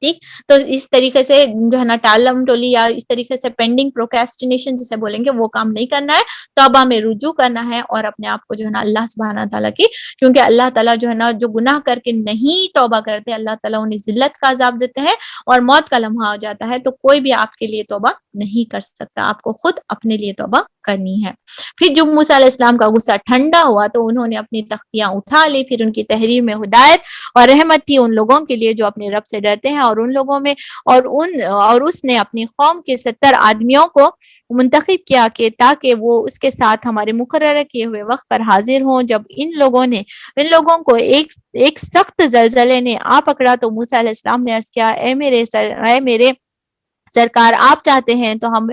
ٹھیک, تو اس طریقے سے جو ہے نا ٹالم ٹولی یا اس طریقے سے پینڈنگ پروکریسٹینیشن جسے بولیں گے, وہ کام نہیں کرنا ہے. توبہ میں رجوع کرنا ہے اور اپنے آپ کو جو ہے نا اللہ سبحانہ تعالیٰ کی, کیونکہ اللہ تعالیٰ جو ہے نا جو گناہ کر کے نہیں توبہ کرتے, اللہ تعالیٰ انہیں ذلت کا عذاب دیتے ہیں اور موت کا لمحہ ہو جاتا ہے. تو کوئی بھی آپ کے لیے توبہ نہیں کر سکتا, آپ کو خود اپنے لیے توبہ کرنی ہے. پھر جب موسیٰ علیہ السلام کا غصہ ٹھنڈا ہوا تو انہوں نے اپنی تختیاں اٹھا لی. پھر ان کی تحریر میں ہدایت اور رحمت تھی ان لوگوں کے لیے جو اپنے رب سے ڈرتے ہیں, اور ان لوگوں میں اور اس نے اپنی قوم کے 70 آدمیوں کو منتخب کیا کہ تاکہ وہ اس کے ساتھ ہمارے مقررہ کیے ہوئے وقت پر حاضر ہوں. جب ان لوگوں کو ایک سخت زلزلے نے آ پکڑا تو موسیٰ علیہ السلام نے عرض کیا, اے میرے سرکار, آپ چاہتے ہیں تو ہم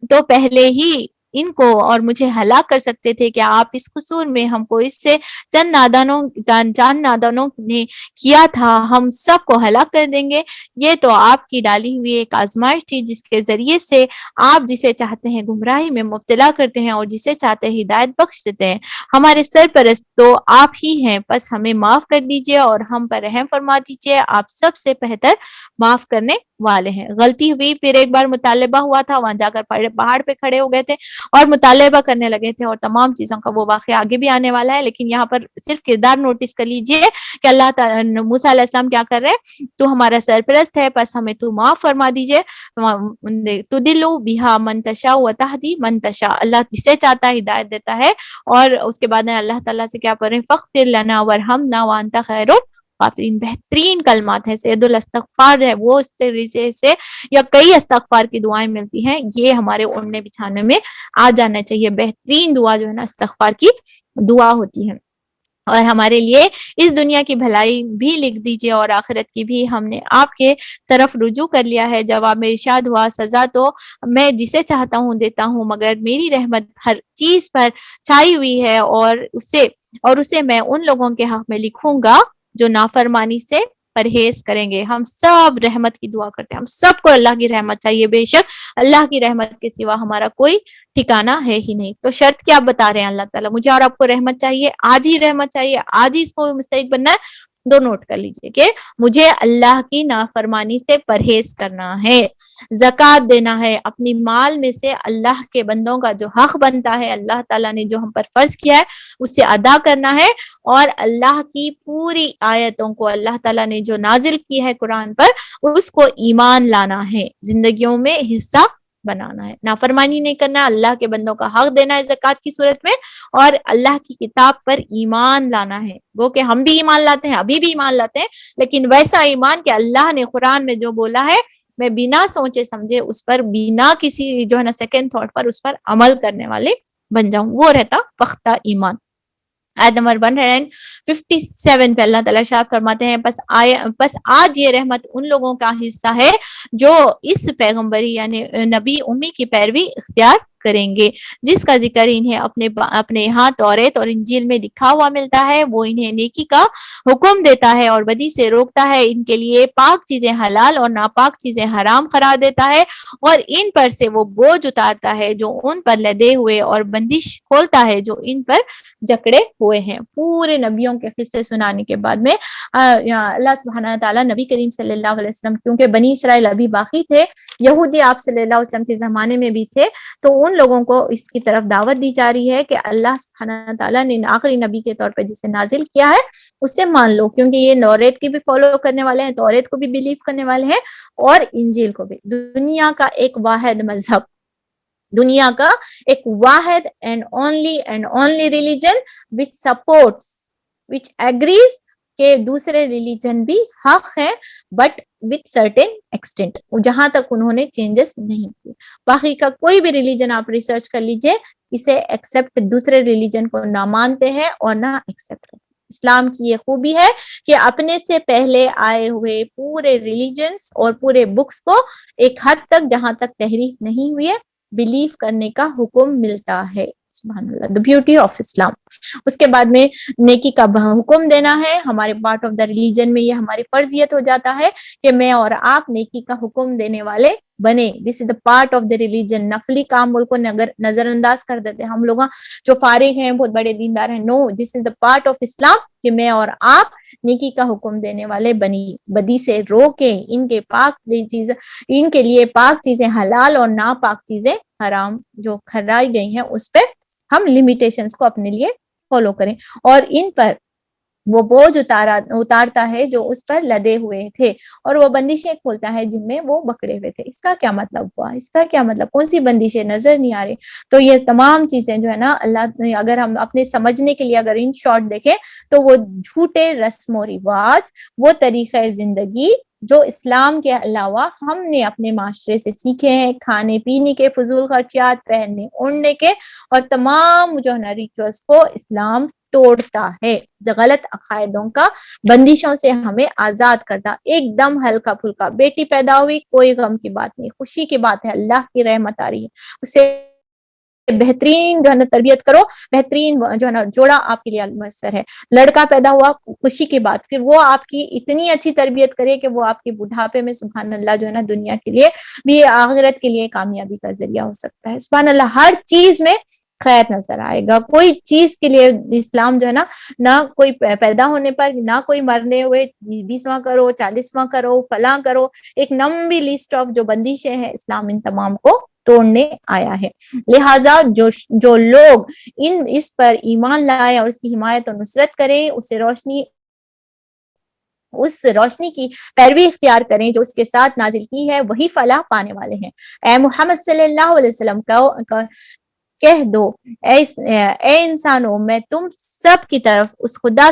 تو پہلے ہی ان کو اور مجھے ہلاک کر سکتے تھے, کہ آپ اس قصور میں ہم کو اس سے چند نادانوں نے کیا تھا, ہم سب کو ہلاک کر دیں گے. یہ تو آپ کی ڈالی ہوئی ایک آزمائش تھی جس کے ذریعے سے آپ جسے چاہتے ہیں گمراہی میں مبتلا کرتے ہیں اور جسے چاہتے ہیں ہدایت بخش دیتے ہیں. ہمارے سرپرست تو آپ ہی ہیں, بس ہمیں معاف کر دیجئے اور ہم پر رحم فرما دیجئے, آپ سب سے بہتر معاف کرنے والے ہیں. غلطی ہوئی, پھر ایک بار مطالبہ ہوا تھا, وہاں جا کر پہاڑ پہ کھڑے ہو گئے تھے اور مطالبہ کرنے لگے تھے, اور تمام چیزوں کا وہ واقعہ آگے بھی آنے والا ہے. لیکن یہاں پر صرف کردار نوٹس کر لیجئے کہ اللہ تعالی موسیٰ علیہ السلام کیا کر رہے ہیں, تو ہمارا سرپرست ہے, بس ہمیں تو معاف فرما دیجئے. تدلو بہا من تشاء وتہدی من تشاء, اللہ جسے چاہتا ہے ہدایت دیتا ہے. اور اس کے بعد اللہ تعالیٰ سے کیا پڑھیں, فاغفر لنا وارحمنا وانت خیر الغافرین. بہترین کلمات ہیں, سید الاستغفار ہے وہ, اس طریقے سے یا کئی استغفار کی دعائیں ملتی ہیں, یہ ہمارے اڑنے بچھانے میں آ جانا چاہیے. بہترین دعا جو ہے نا استغفار کی دعا ہوتی ہے. اور ہمارے لیے اس دنیا کی بھلائی بھی لکھ دیجئے اور آخرت کی بھی, ہم نے آپ کے طرف رجوع کر لیا ہے. جواب میں ارشاد ہوا, سزا تو میں جسے چاہتا ہوں دیتا ہوں, مگر میری رحمت ہر چیز پر چھائی ہوئی ہے, اور اسے میں ان لوگوں کے حق میں لکھوں گا جو نافرمانی سے پرہیز کریں گے. ہم سب رحمت کی دعا کرتے ہیں, ہم سب کو اللہ کی رحمت چاہیے. بے شک اللہ کی رحمت کے سوا ہمارا کوئی ٹھکانہ ہے ہی نہیں. تو شرط کیا بتا رہے ہیں اللہ تعالیٰ, مجھے اور آپ کو رحمت چاہیے, آج ہی رحمت چاہیے, آج ہی اس کو مستحق بننا ہے. دو نوٹ کر لیجئے کہ مجھے اللہ کی نافرمانی سے پرہیز کرنا ہے, زکوٰۃ دینا ہے, اپنی مال میں سے اللہ کے بندوں کا جو حق بنتا ہے اللہ تعالیٰ نے جو ہم پر فرض کیا ہے اسے ادا کرنا ہے, اور اللہ کی پوری آیتوں کو اللہ تعالیٰ نے جو نازل کی ہے قرآن پر اس کو ایمان لانا ہے, زندگیوں میں حصہ بنانا ہے. نافرمانی نہیں کرنا, اللہ کے بندوں کا حق دینا ہے زکوٰۃ کی صورت میں, اور اللہ کی کتاب پر ایمان لانا ہے. وہ کہ ہم بھی ایمان لاتے ہیں, ابھی بھی ایمان لاتے ہیں, لیکن ویسا ایمان کہ اللہ نے قرآن میں جو بولا ہے میں بنا سوچے سمجھے اس پر, بنا کسی جو ہے نا سیکنڈ تھاٹ پر اس پر عمل کرنے والے بن جاؤں, وہ رہتا پختہ ایمان. آیت نمبر 157 پہ اللہ تعالیٰ ارشاد فرماتے ہیں, بس آج یہ رحمت ان لوگوں کا حصہ ہے جو اس پیغمبری یعنی نبی امی کی پیروی اختیار کریں گے, جس کا ذکر انہیں اپنے یہاں توریت اور انجیل میں لکھا ہوا ملتا ہے. وہ انہیں نیکی کا حکم دیتا ہے اور بدی سے روکتا ہے, ان کے لیے پاک چیزیں حلال اور ناپاک چیزیں حرام قرار دیتا ہے, اور ان پر سے وہ بوجھ اتارتا ہے جو ان پر لدے ہوئے, اور بندش کھولتا ہے جو ان پر جکڑے ہوئے ہیں. پورے نبیوں کے قصے سنانے کے بعد میں اللہ سبحانہ تعالیٰ نبی کریم صلی اللہ علیہ وسلم, کیونکہ بنی اسرائیل ابھی باقی تھے, یہودی آپ صلی اللہ علیہ وسلم کے زمانے میں بھی تھے, تو ان لوگوں کو اس کی طرف دعوت دی جا رہی ہے کہ اللہ سبحانہ تعالیٰ نے آخری نبی کے طور پر جسے نازل کیا ہے اس سے مان لو, کیونکہ یہ توریت کی بھی فالو کرنے والے ہیں, توریت کو بھی بیلیو کرنے والے ہیں, اور انجیل کو بھی. دنیا کا ایک واحد مذہب دنیا کا ایک واحد and only religion which sports which agrees کہ دوسرے ریلیجن بھی حق ہے بٹ وتھ سرٹن ایکسٹینٹ، جہاں تک انہوں نے چینجز نہیں کیے. باقی کا کوئی بھی ریلیجن آپ ریسرچ کر لیجئے، اسے ایکسپٹ دوسرے ریلیجن کو نہ مانتے ہیں اور نہ ایکسپٹ کرتے. اسلام کی یہ خوبی ہے کہ اپنے سے پہلے آئے ہوئے پورے ریلیجنز اور پورے بکس کو ایک حد تک جہاں تک تحریف نہیں ہوئی ہے بلیف کرنے کا حکم ملتا ہے. سبحان اللہ، the beauty of اسلام. اس کے بعد میں نیکی کا حکم دینا ہے. ہمارے پارٹ آف دا ریلیجن میں یہ ہماری فرضیت ہو جاتا ہے کہ میں اور آپ نیکی کا حکم دینے والے بنے. This is the part of the religion. نفلی کام کو نظر انداز کر دیتے ہیں ہم لوگ جو فارغ ہیں، بہت بڑے دیندار ہیں. نو، دس از دا پارٹ آف اسلام کہ میں اور آپ نیکی کا حکم دینے والے بنی، بدی سے روکے، ان کے پاک چیز، ان کے لیے پاک چیزیں حلال اور ناپاک چیزیں حرام جو کھرائی گئی ہیں اس پہ ہم لمیٹیشنز کو اپنے لیے فالو کریں، اور ان پر وہ بوجھ اتارتا ہے جو اس پر لدے ہوئے تھے، اور وہ بندشیں کھولتا ہے جن میں وہ پکڑے ہوئے تھے. اس کا کیا مطلب ہوا؟ اس کا کیا مطلب؟ کون سی بندشیں نظر نہیں آ رہی؟ تو یہ تمام چیزیں جو ہے نا اللہ نے اگر ہم اپنے سمجھنے کے لیے اگر ان شارٹ دیکھیں تو وہ جھوٹے رسم و رواج، وہ طریقہ زندگی جو اسلام کے علاوہ ہم نے اپنے معاشرے سے سیکھے ہیں، کھانے پینے کے فضول خرچیات، پہننے اوڑھنے کے، اور تمام جو ہے نا ریچولز کو اسلام توڑتا ہے. غلط عقائدوں کا بندشوں سے ہمیں آزاد کرتا. ایک دم ہلکا پھلکا، بیٹی پیدا ہوئی کوئی غم کی بات نہیں، خوشی کی بات ہے، اللہ کی رحمت آ رہی ہے، اسے بہترین جو ہے نا تربیت کرو، بہترین جو ہے نا جوڑا آپ کے لیے میسر ہے. لڑکا پیدا ہوا خوشی کی بات، پھر وہ آپ کی اتنی اچھی تربیت کرے کہ وہ آپ کے بڑھاپے میں سبحان اللہ جو ہے نا دنیا کے لیے بھی، آخرت کے لیے کامیابی کا ذریعہ ہو سکتا ہے. سبحان اللہ، ہر چیز میں خیر نظر آئے گا. کوئی چیز کے لیے اسلام جو ہے نا، نہ کوئی پیدا ہونے پر، نہ کوئی مرنے ہوئے 20واں کرو، 40واں کرو، فلاں کرو، ایک لمبی لسٹ آف جو بندشیں ہیں اسلام ان تمام کو توڑنے آیا ہے. لہٰذا جو لوگ اس پر ایمان لائے اور اس کی حمایت اور نصرت کریں، اس روشنی کی پیروی اختیار کریں جو اس کے ساتھ نازل کی ہے، وہی فلاح پانے والے ہیں. اے محمد صلی اللہ علیہ وسلم کہہ دو، اے انسانوں، میں تم سب کی طرف اس خدا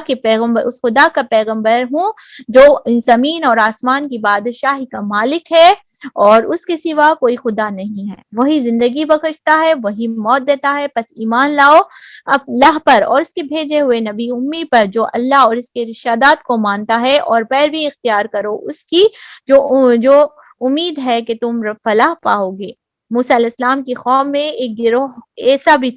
کا پیغمبر ہوں جو زمین اور آسمان کی بادشاہی کا مالک ہے، اور اس کے سوا کوئی خدا نہیں ہے. وہی زندگی بخشتا ہے، وہی موت دیتا ہے. پس ایمان لاؤ اللہ پر اور اس کے بھیجے ہوئے نبی امی پر جو اللہ اور اس کے ارشادات کو مانتا ہے، اور پیروی اختیار کرو اس کی جو امید ہے کہ تم فلاح پاؤ گے. موسیٰ علیہ السلام کی قوم میں ایک گروہ ایسا بھی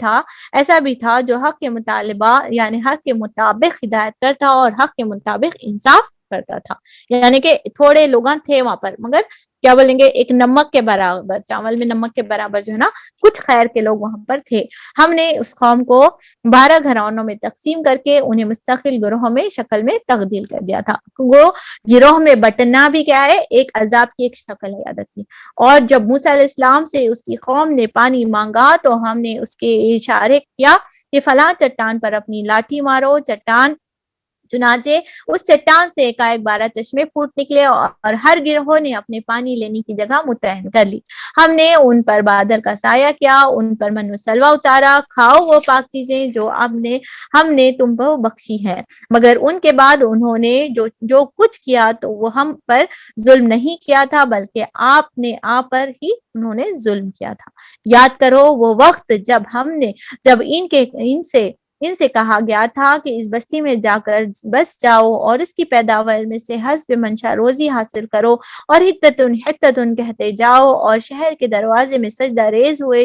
تھا جو حق کے مطالبہ یعنی حق کے مطابق ہدایت کرتا اور حق کے مطابق انصاف کرتا تھا. یعنی کہ تھوڑے لوگ تھے وہاں پر، مگر کیا بولیں گے، ایک نمک کے برابر، چاول میں نمک کے برابر جو ہے نا کچھ خیر کے لوگ وہاں پر تھے. ہم نے اس قوم کو 12 گھرانوں میں تقسیم کر کے انہیں مستقل گروہوں میں شکل میں تبدیل کر دیا تھا. وہ گروہ میں بٹنا بھی کیا ہے، ایک عذاب کی ایک شکل ہے، یاد رکھیے. اور جب موسیٰ علیہ السلام سے اس کی قوم نے پانی مانگا تو ہم نے اس کے اشارے کیا کہ فلاں چٹان پر اپنی لاٹھی مارو. چنانچہ اس چٹان سے ایک 12 چشمے پھوٹ نکلے اور ہر گروہ نے اپنے پانی لینے کی جگہ متعین کر لی. ہم نے ان پر بادل کا سایہ کیا، ان پر من و سلوہ اتارا. کھاؤ وہ پاک چیزیں جو ہم نے تم کو بخشی ہے. مگر ان کے بعد انہوں نے جو کچھ کیا تو وہ ہم پر ظلم نہیں کیا تھا، بلکہ آپ پر ہی انہوں نے ظلم کیا تھا. یاد کرو وہ وقت جب ان سے کہا گیا تھا کہ اس بستی میں جا کر بس جاؤ اور اس کی پیداوار میں سے حسب منشا روزی حاصل کرو، اور حتتن کہتے جاؤ، اور شہر کے دروازے میں سجدہ ریز ہوئے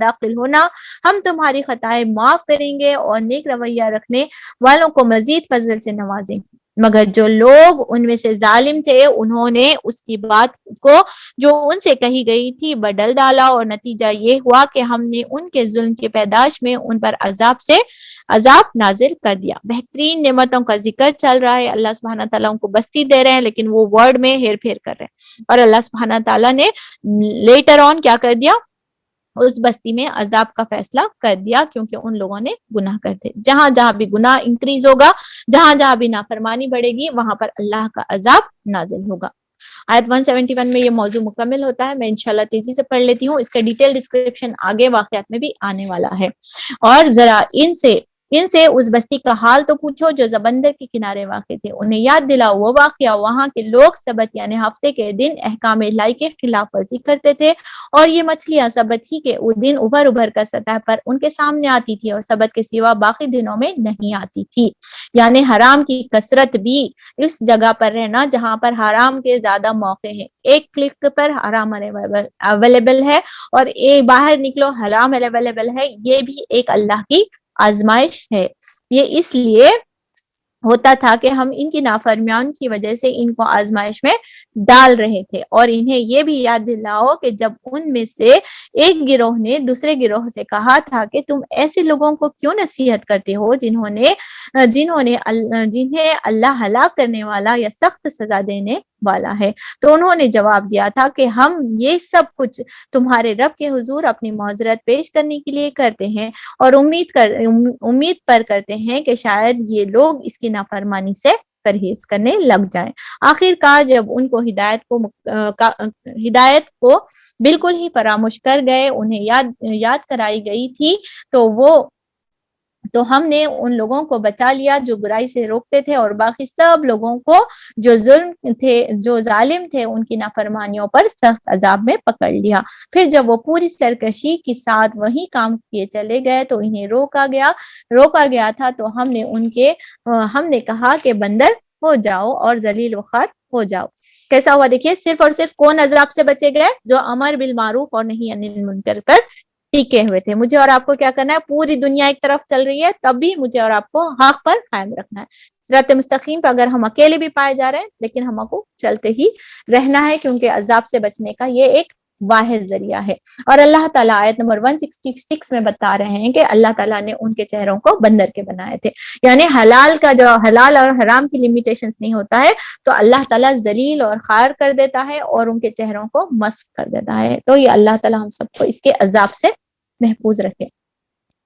داخل ہونا. ہم تمہاری خطائیں معاف کریں گے اور نیک رویہ رکھنے والوں کو مزید فضل سے نوازیں گے. مگر جو لوگ ان میں سے ظالم تھے انہوں نے اس کی بات کو جو ان سے کہی گئی تھی بدل ڈالا، اور نتیجہ یہ ہوا کہ ہم نے ان کے ظلم کی پیداش میں ان پر عذاب نازل کر دیا. بہترین نعمتوں کا ذکر چل رہا ہے. اللہ سبحانہ تعالیٰ ان کو بستی دے رہے ہیں لیکن وہ ورڈ میں ہیر پھیر کر رہے ہیں، اور اللہ سبحانہ تعالیٰ نے لیٹر آن کیا کر دیا، اس بستی میں عذاب کا فیصلہ کر دیا، کیونکہ ان لوگوں نے گناہ کرتے. جہاں جہاں بھی گناہ انکریز ہوگا، جہاں جہاں بھی نافرمانی بڑھے گی، وہاں پر اللہ کا عذاب نازل ہوگا. آیت 171 میں یہ موضوع مکمل ہوتا ہے. میں انشاءاللہ تیزی سے پڑھ لیتی ہوں. اس کا ڈیٹیل ڈسکرپشن آگے واقعات میں بھی آنے والا ہے. اور ذرا ان سے اس بستی کا حال تو پوچھو جو سمندر کے کنارے واقع تھے. انہیں یاد دلاؤ وہ واقعہ وہاں کے لوگ سبت یعنی ہفتے کے دن احکام الہی کے خلاف ورزی کرتے تھے اور یہ مچھلیاں سبت ہی کے دن ابھر کر سطح پر ان کے سامنے آتی تھی اور سبت کے سوا باقی دنوں میں نہیں آتی تھی. یعنی حرام کی کثرت بھی اس جگہ پر رہنا جہاں پر حرام کے زیادہ موقع ہیں. ایک کلک پر حرام اویلیبل ہے اور باہر نکلو حرام اویلیبل ہے. یہ بھی ایک اللہ کی آزمائش ہے. یہ اس لیے ہوتا تھا کہ ہم ان کی نافرمان کی وجہ سے ان کو آزمائش میں ڈال رہے تھے. اور انہیں یہ بھی یاد دلاؤ کہ جب ان میں سے ایک گروہ نے دوسرے گروہ سے کہا تھا کہ تم ایسے لوگوں کو کیوں نصیحت کرتے ہو جنہیں اللہ ہلاک کرنے والا یا سخت سزا دینے والا ہے. تو انہوں نے جواب دیا تھا کہ ہم یہ سب کچھ تمہارے رب کے حضور اپنی معذرت پیش کرنے کے لیے کرتے ہیں اور امید پر کرتے ہیں کہ شاید یہ لوگ اس کی نافرمانی سے پرہیز کرنے لگ جائیں. آخر کار جب ان کو ہدایت کو بالکل ہی فراموش کر گئے انہیں یاد کرائی گئی تھی تو ہم نے ان لوگوں کو بچا لیا جو برائی سے روکتے تھے اور باقی سب لوگوں کو جو ظالم تھے ان کی نافرمانیوں پر سخت عذاب میں پکڑ لیا. پھر جب وہ پوری سرکشی کے ساتھ وہی کام کیے چلے گئے تو انہیں روکا گیا تھا. تو ہم نے کہا کہ بندر ہو جاؤ اور ذلیل و خوار ہو جاؤ. کیسا ہوا دیکھیے. صرف اور صرف کون عذاب سے بچے گئے؟ جو امر بالمعروف اور نہی عن المنکر پر ٹکے ہوئے تھے. مجھے اور آپ کو کیا کرنا ہے؟ پوری دنیا ایک طرف چل رہی ہے تب بھی مجھے اور آپ کو حق پر قائم رکھنا ہے. صراط مستقیم پہ اگر ہم اکیلے بھی پائے جا رہے ہیں لیکن ہم کو چلتے ہی رہنا ہے کیونکہ عذاب سے بچنے کا یہ ایک واحد ذریعہ ہے. اور اللہ تعالیٰ آیت نمبر 166 میں بتا رہے ہیں کہ اللہ تعالیٰ نے ان کے چہروں کو بندر کے بنائے تھے. یعنی حلال اور حرام کی لیمیٹیشنز نہیں ہوتا ہے تو اللہ تعالیٰ ذلیل اور خوار کر دیتا ہے اور ان کے چہروں کو مسخ کر دیتا ہے. تو یہ اللہ تعالیٰ ہم سب کو اس کے عذاب سے محفوظ رکھے.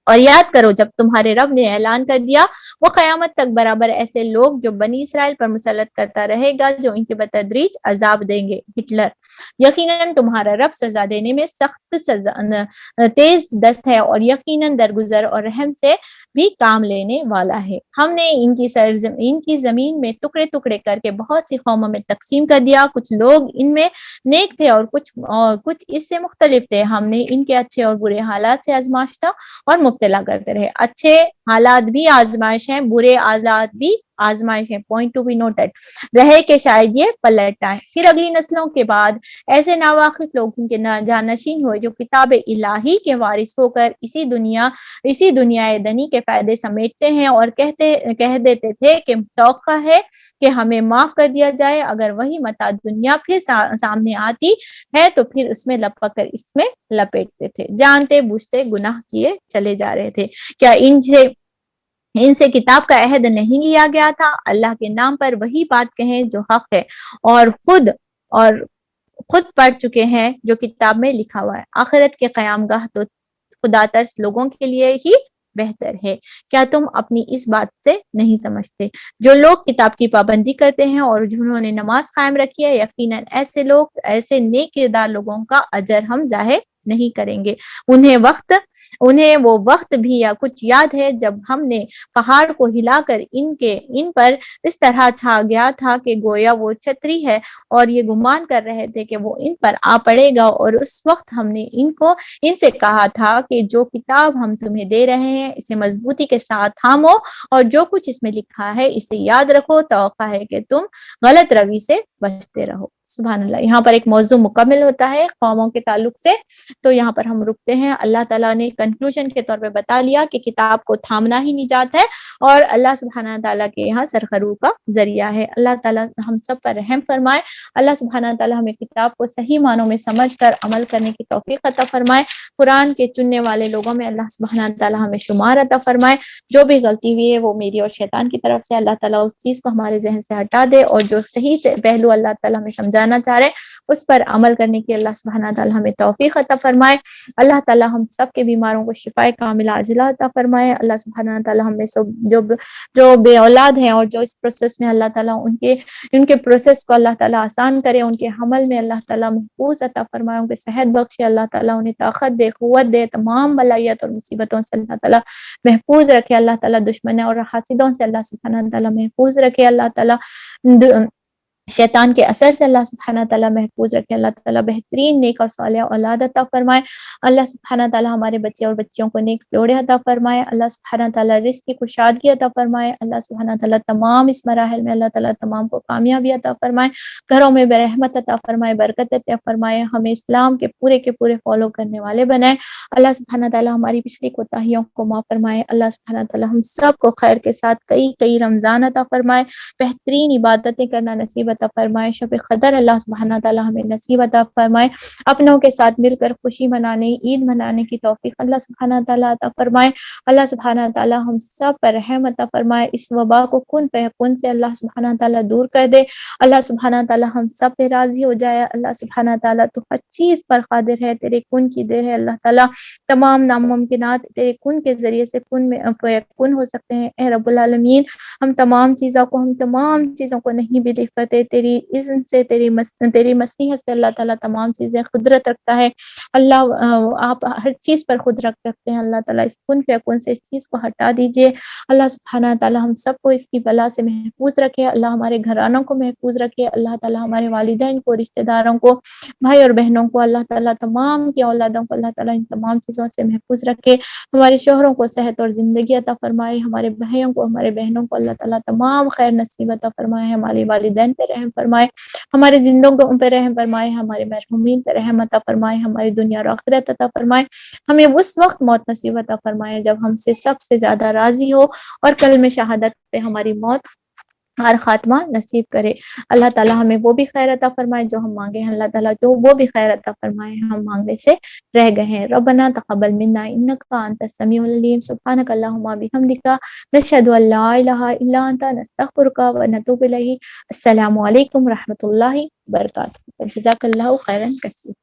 اور یاد کرو جب تمہارے رب نے اعلان کر دیا وہ قیامت تک برابر ایسے لوگ جو بنی اسرائیل پر مسلط کرتا رہے گا جو ان کے بتدریج عذاب دیں گے. ہٹلر. یقیناً تمہارا رب سزا دینے میں سخت تیز دست ہے اور یقیناً درگزر اور رحم سے بھی کام لینے والا ہے. ہم نے ان کی زمین میں ٹکڑے ٹکڑے کر کے بہت سی قوموں میں تقسیم کر دیا. کچھ لوگ ان میں نیک تھے اور کچھ اس سے مختلف تھے. ہم نے ان کے اچھے اور برے حالات سے آزمائشتا اور مبتلا کرتے رہے. اچھے حالات بھی آزمائش ہیں, برے حالات بھی آزمائش ہے. پوائنٹ ٹو بی نوٹڈ رہے کہ شاید یہ پلٹ آئے. پھر اگلی نسلوں کے بعد ایسے ناواقف لوگ ان کے جانشین ہوئے جو کتاب الہی کے وارث ہو کر اسی دنیا دنی کے فائدے سمیٹتے ہیں اور کہہ دیتے تھے کہ توقع ہے کہ ہمیں معاف کر دیا جائے. اگر وہی متاع دنیا پھر سامنے آتی ہے تو پھر اس میں لپک کر اس میں لپیٹتے تھے. جانتے بوجھتے گناہ کیے چلے جا رہے تھے. کیا ان سے کتاب کا عہد نہیں لیا گیا تھا؟ اللہ کے نام پر وہی بات کہیں جو حق ہے اور خود پڑھ چکے ہیں جو کتاب میں لکھا ہوا ہے. آخرت کے قیام گاہ تو خدا ترس لوگوں کے لیے ہی بہتر ہے. کیا تم اپنی اس بات سے نہیں سمجھتے؟ جو لوگ کتاب کی پابندی کرتے ہیں اور جنہوں نے نماز قائم رکھی ہے یقیناً ایسے نیک کردار لوگوں کا اجر ہم ظاہر نہیں کریں گے. انہیں وہ وقت بھی یا کچھ یاد ہے جب ہم نے پہاڑ کو ہلا کر ان پر اس طرح چھا گیا تھا کہ گویا وہ چھتری ہے اور یہ گمان کر رہے تھے کہ وہ ان پر آ پڑے گا. اور اس وقت ہم نے ان سے کہا تھا کہ جو کتاب ہم تمہیں دے رہے ہیں اسے مضبوطی کے ساتھ تھامو اور جو کچھ اس میں لکھا ہے اسے یاد رکھو. توقع ہے کہ تم غلط روی سے بچتے رہو. سبحان اللہ. یہاں پر ایک موضوع مکمل ہوتا ہے قوموں کے تعلق سے, تو یہاں پر ہم رکتے ہیں. اللہ تعالیٰ نے کنکلوژن کے طور پہ بتا لیا کہ کتاب کو تھامنا ہی نجات ہے اور اللہ سبحانہ تعالیٰ کے یہاں سرخرو کا ذریعہ ہے. اللہ تعالیٰ ہم سب پر رحم فرمائے. اللہ سبحانہ تعالیٰ ہمیں کتاب کو صحیح معنوں میں سمجھ کر عمل کرنے کی توفیق عطا فرمائے. قرآن کے چننے والے لوگوں میں اللہ سبحانہ تعالیٰ ہمیں شمار عطا فرمائے. جو بھی غلطی ہوئی ہے وہ میری اور شیطان کی طرف سے. اللہ تعالیٰ اس چیز کو ہمارے ذہن سے ہٹا دے اور جو صحیح سے پہلو اللہ تعالیٰ ہمیں سمجھا گزارنا چاہ رہے ہیں اس پر عمل کرنے کی اللہ سبحانہ تعالیٰ ہمیں توفیق عطا فرمائے. اللہ تعالیٰ ہم سب کے بیماروں کو شفاء کاملہ عاجلہ عطا فرمائے. اللہ سبحانہ تعالیٰ ہمیں سب جو بے اولاد ہیں اور جو اس پروسیس میں اللہ تعالیٰ ان کے پروسیس کو اللہ تعالیٰ آسان کرے, ان کے حمل میں اللہ تعالیٰ محفوظ عطا فرمائے, ان کو صحت بخشے, اللہ تعالیٰ انہیں طاقت دے, قوت دے, تمام بلائیات اور مصیبتوں سے اللہ تعالیٰ محفوظ رکھے. اللہ تعالیٰ دشمنوں اور حاسدوں سے اللہ سبحانہ تعالیٰ محفوظ رکھے. اللہ تعالیٰ شیطان کے اثر سے اللہ سبحانہ تعالیٰ محفوظ رکھے. اللہ تعالیٰ بہترین نیک اور صالح اولاد عطا فرمائے. اللہ سبحانہ تعالیٰ ہمارے بچے اور بچیوں کو نیک جوڑے عطا فرمائے. اللہ سبحانہ تعالیٰ رزق کی کشادگی عطا فرمائے. اللہ سبحانہ تعالیٰ تمام اس مراحل میں اللہ تعالیٰ تمام کو کامیابی عطا فرمائے, گھروں میں برحمت عطا فرمائے, برکت عطا فرمائے, ہمیں اسلام کے پورے فالو کرنے والے بنائے. اللہ سبحانہ تعالیٰ ہماری پچھلی کوتاہیوں کو معاف فرمائے. اللہ سبحانہ تعالیٰ ہم سب کو خیر کے ساتھ کئی رمضان عطا فرمائے, بہترین عبادتیں کرنا نصیب عطا فرمائے. شب قدر اللہ سبحانہ تعالیٰ ہمیں نصیب عطا فرمائے. اپنوں کے ساتھ مل کر خوشی منانے, عید منانے کی توفیق اللہ سبحانہ تعالیٰ عطا فرمائے. اللہ سبحانہ تعالیٰ ہم سب پر رحم عطا فرمائے. اس وبا کو کن فیکون سے اللہ سبحانہ تعالیٰ دور کر دے. اللہ سبحانہ تعالیٰ ہم سب پہ راضی ہو جائے. اللہ سبحانہ تعالیٰ تو ہر چیز پر قادر ہے, تیرے کن کی دیر ہے. اللہ تعالیٰ تمام ناممکنات تیرے کن کے ذریعے سے کن میں فیکون ہو سکتے ہیں. اے رب العالمین, ہم تمام چیزوں کو نہیں بلیو کرتے, تیری اذن سے, تیری مسیحت سے اللہ تعالیٰ تمام چیزیں قدرت رکھتا ہے. اللہ آپ ہر چیز پر قدرت رکھتے ہیں. اللہ تعالیٰ اس کن فیکون سے اس چیز کو ہٹا دیجئے. اللہ سبحانہ تعالیٰ ہم سب کو اس کی بلا سے محفوظ رکھے. اللہ ہمارے گھرانوں کو محفوظ رکھے. اللہ تعالیٰ ہمارے والدین کو, رشتہ داروں کو, بھائی اور بہنوں کو, اللہ تعالیٰ تمام کی اولادوں کو اللہ تعالیٰ ان تمام چیزوں سے محفوظ رکھے. ہمارے شوہروں کو صحت اور زندگی عطا فرمائے. ہمارے بھائیوں کو, ہمارے بہنوں کو اللہ تعالیٰ تمام خیر نصیب عطا فرمائے. ہمارے والدین پہ رحم فرمائے, ہمارے زندوں پہ رحم فرمائے, ہمارے مرحومین پہ رحم عطا فرمائے, ہماری دنیا اور آخرت عطا فرمائے. ہمیں اس وقت موت نصیب عطا فرمائے جب ہم سے سب سے زیادہ راضی ہو, اور کلمہ شہادت پہ ہماری موت ہر خاتمہ نصیب کرے. اللہ تعالیٰ ہمیں وہ بھی خیر عطا فرمائے جو ہم مانگے ہیں. اللہ تعالیٰ جو وہ بھی خیر عطا فرمائے ہم مانگنے سے رہ گئے ہیں. ربنا تقبل منا انک انت السمیع العلیم. سبحانک اللہم بحمدک, نشہد ان لا الہ الا انت, نستغفرک و نتوب الیک. السلام علیکم ورحمۃ اللہ وبرکاتہ. جزاک اللہ خیرا کثیرا.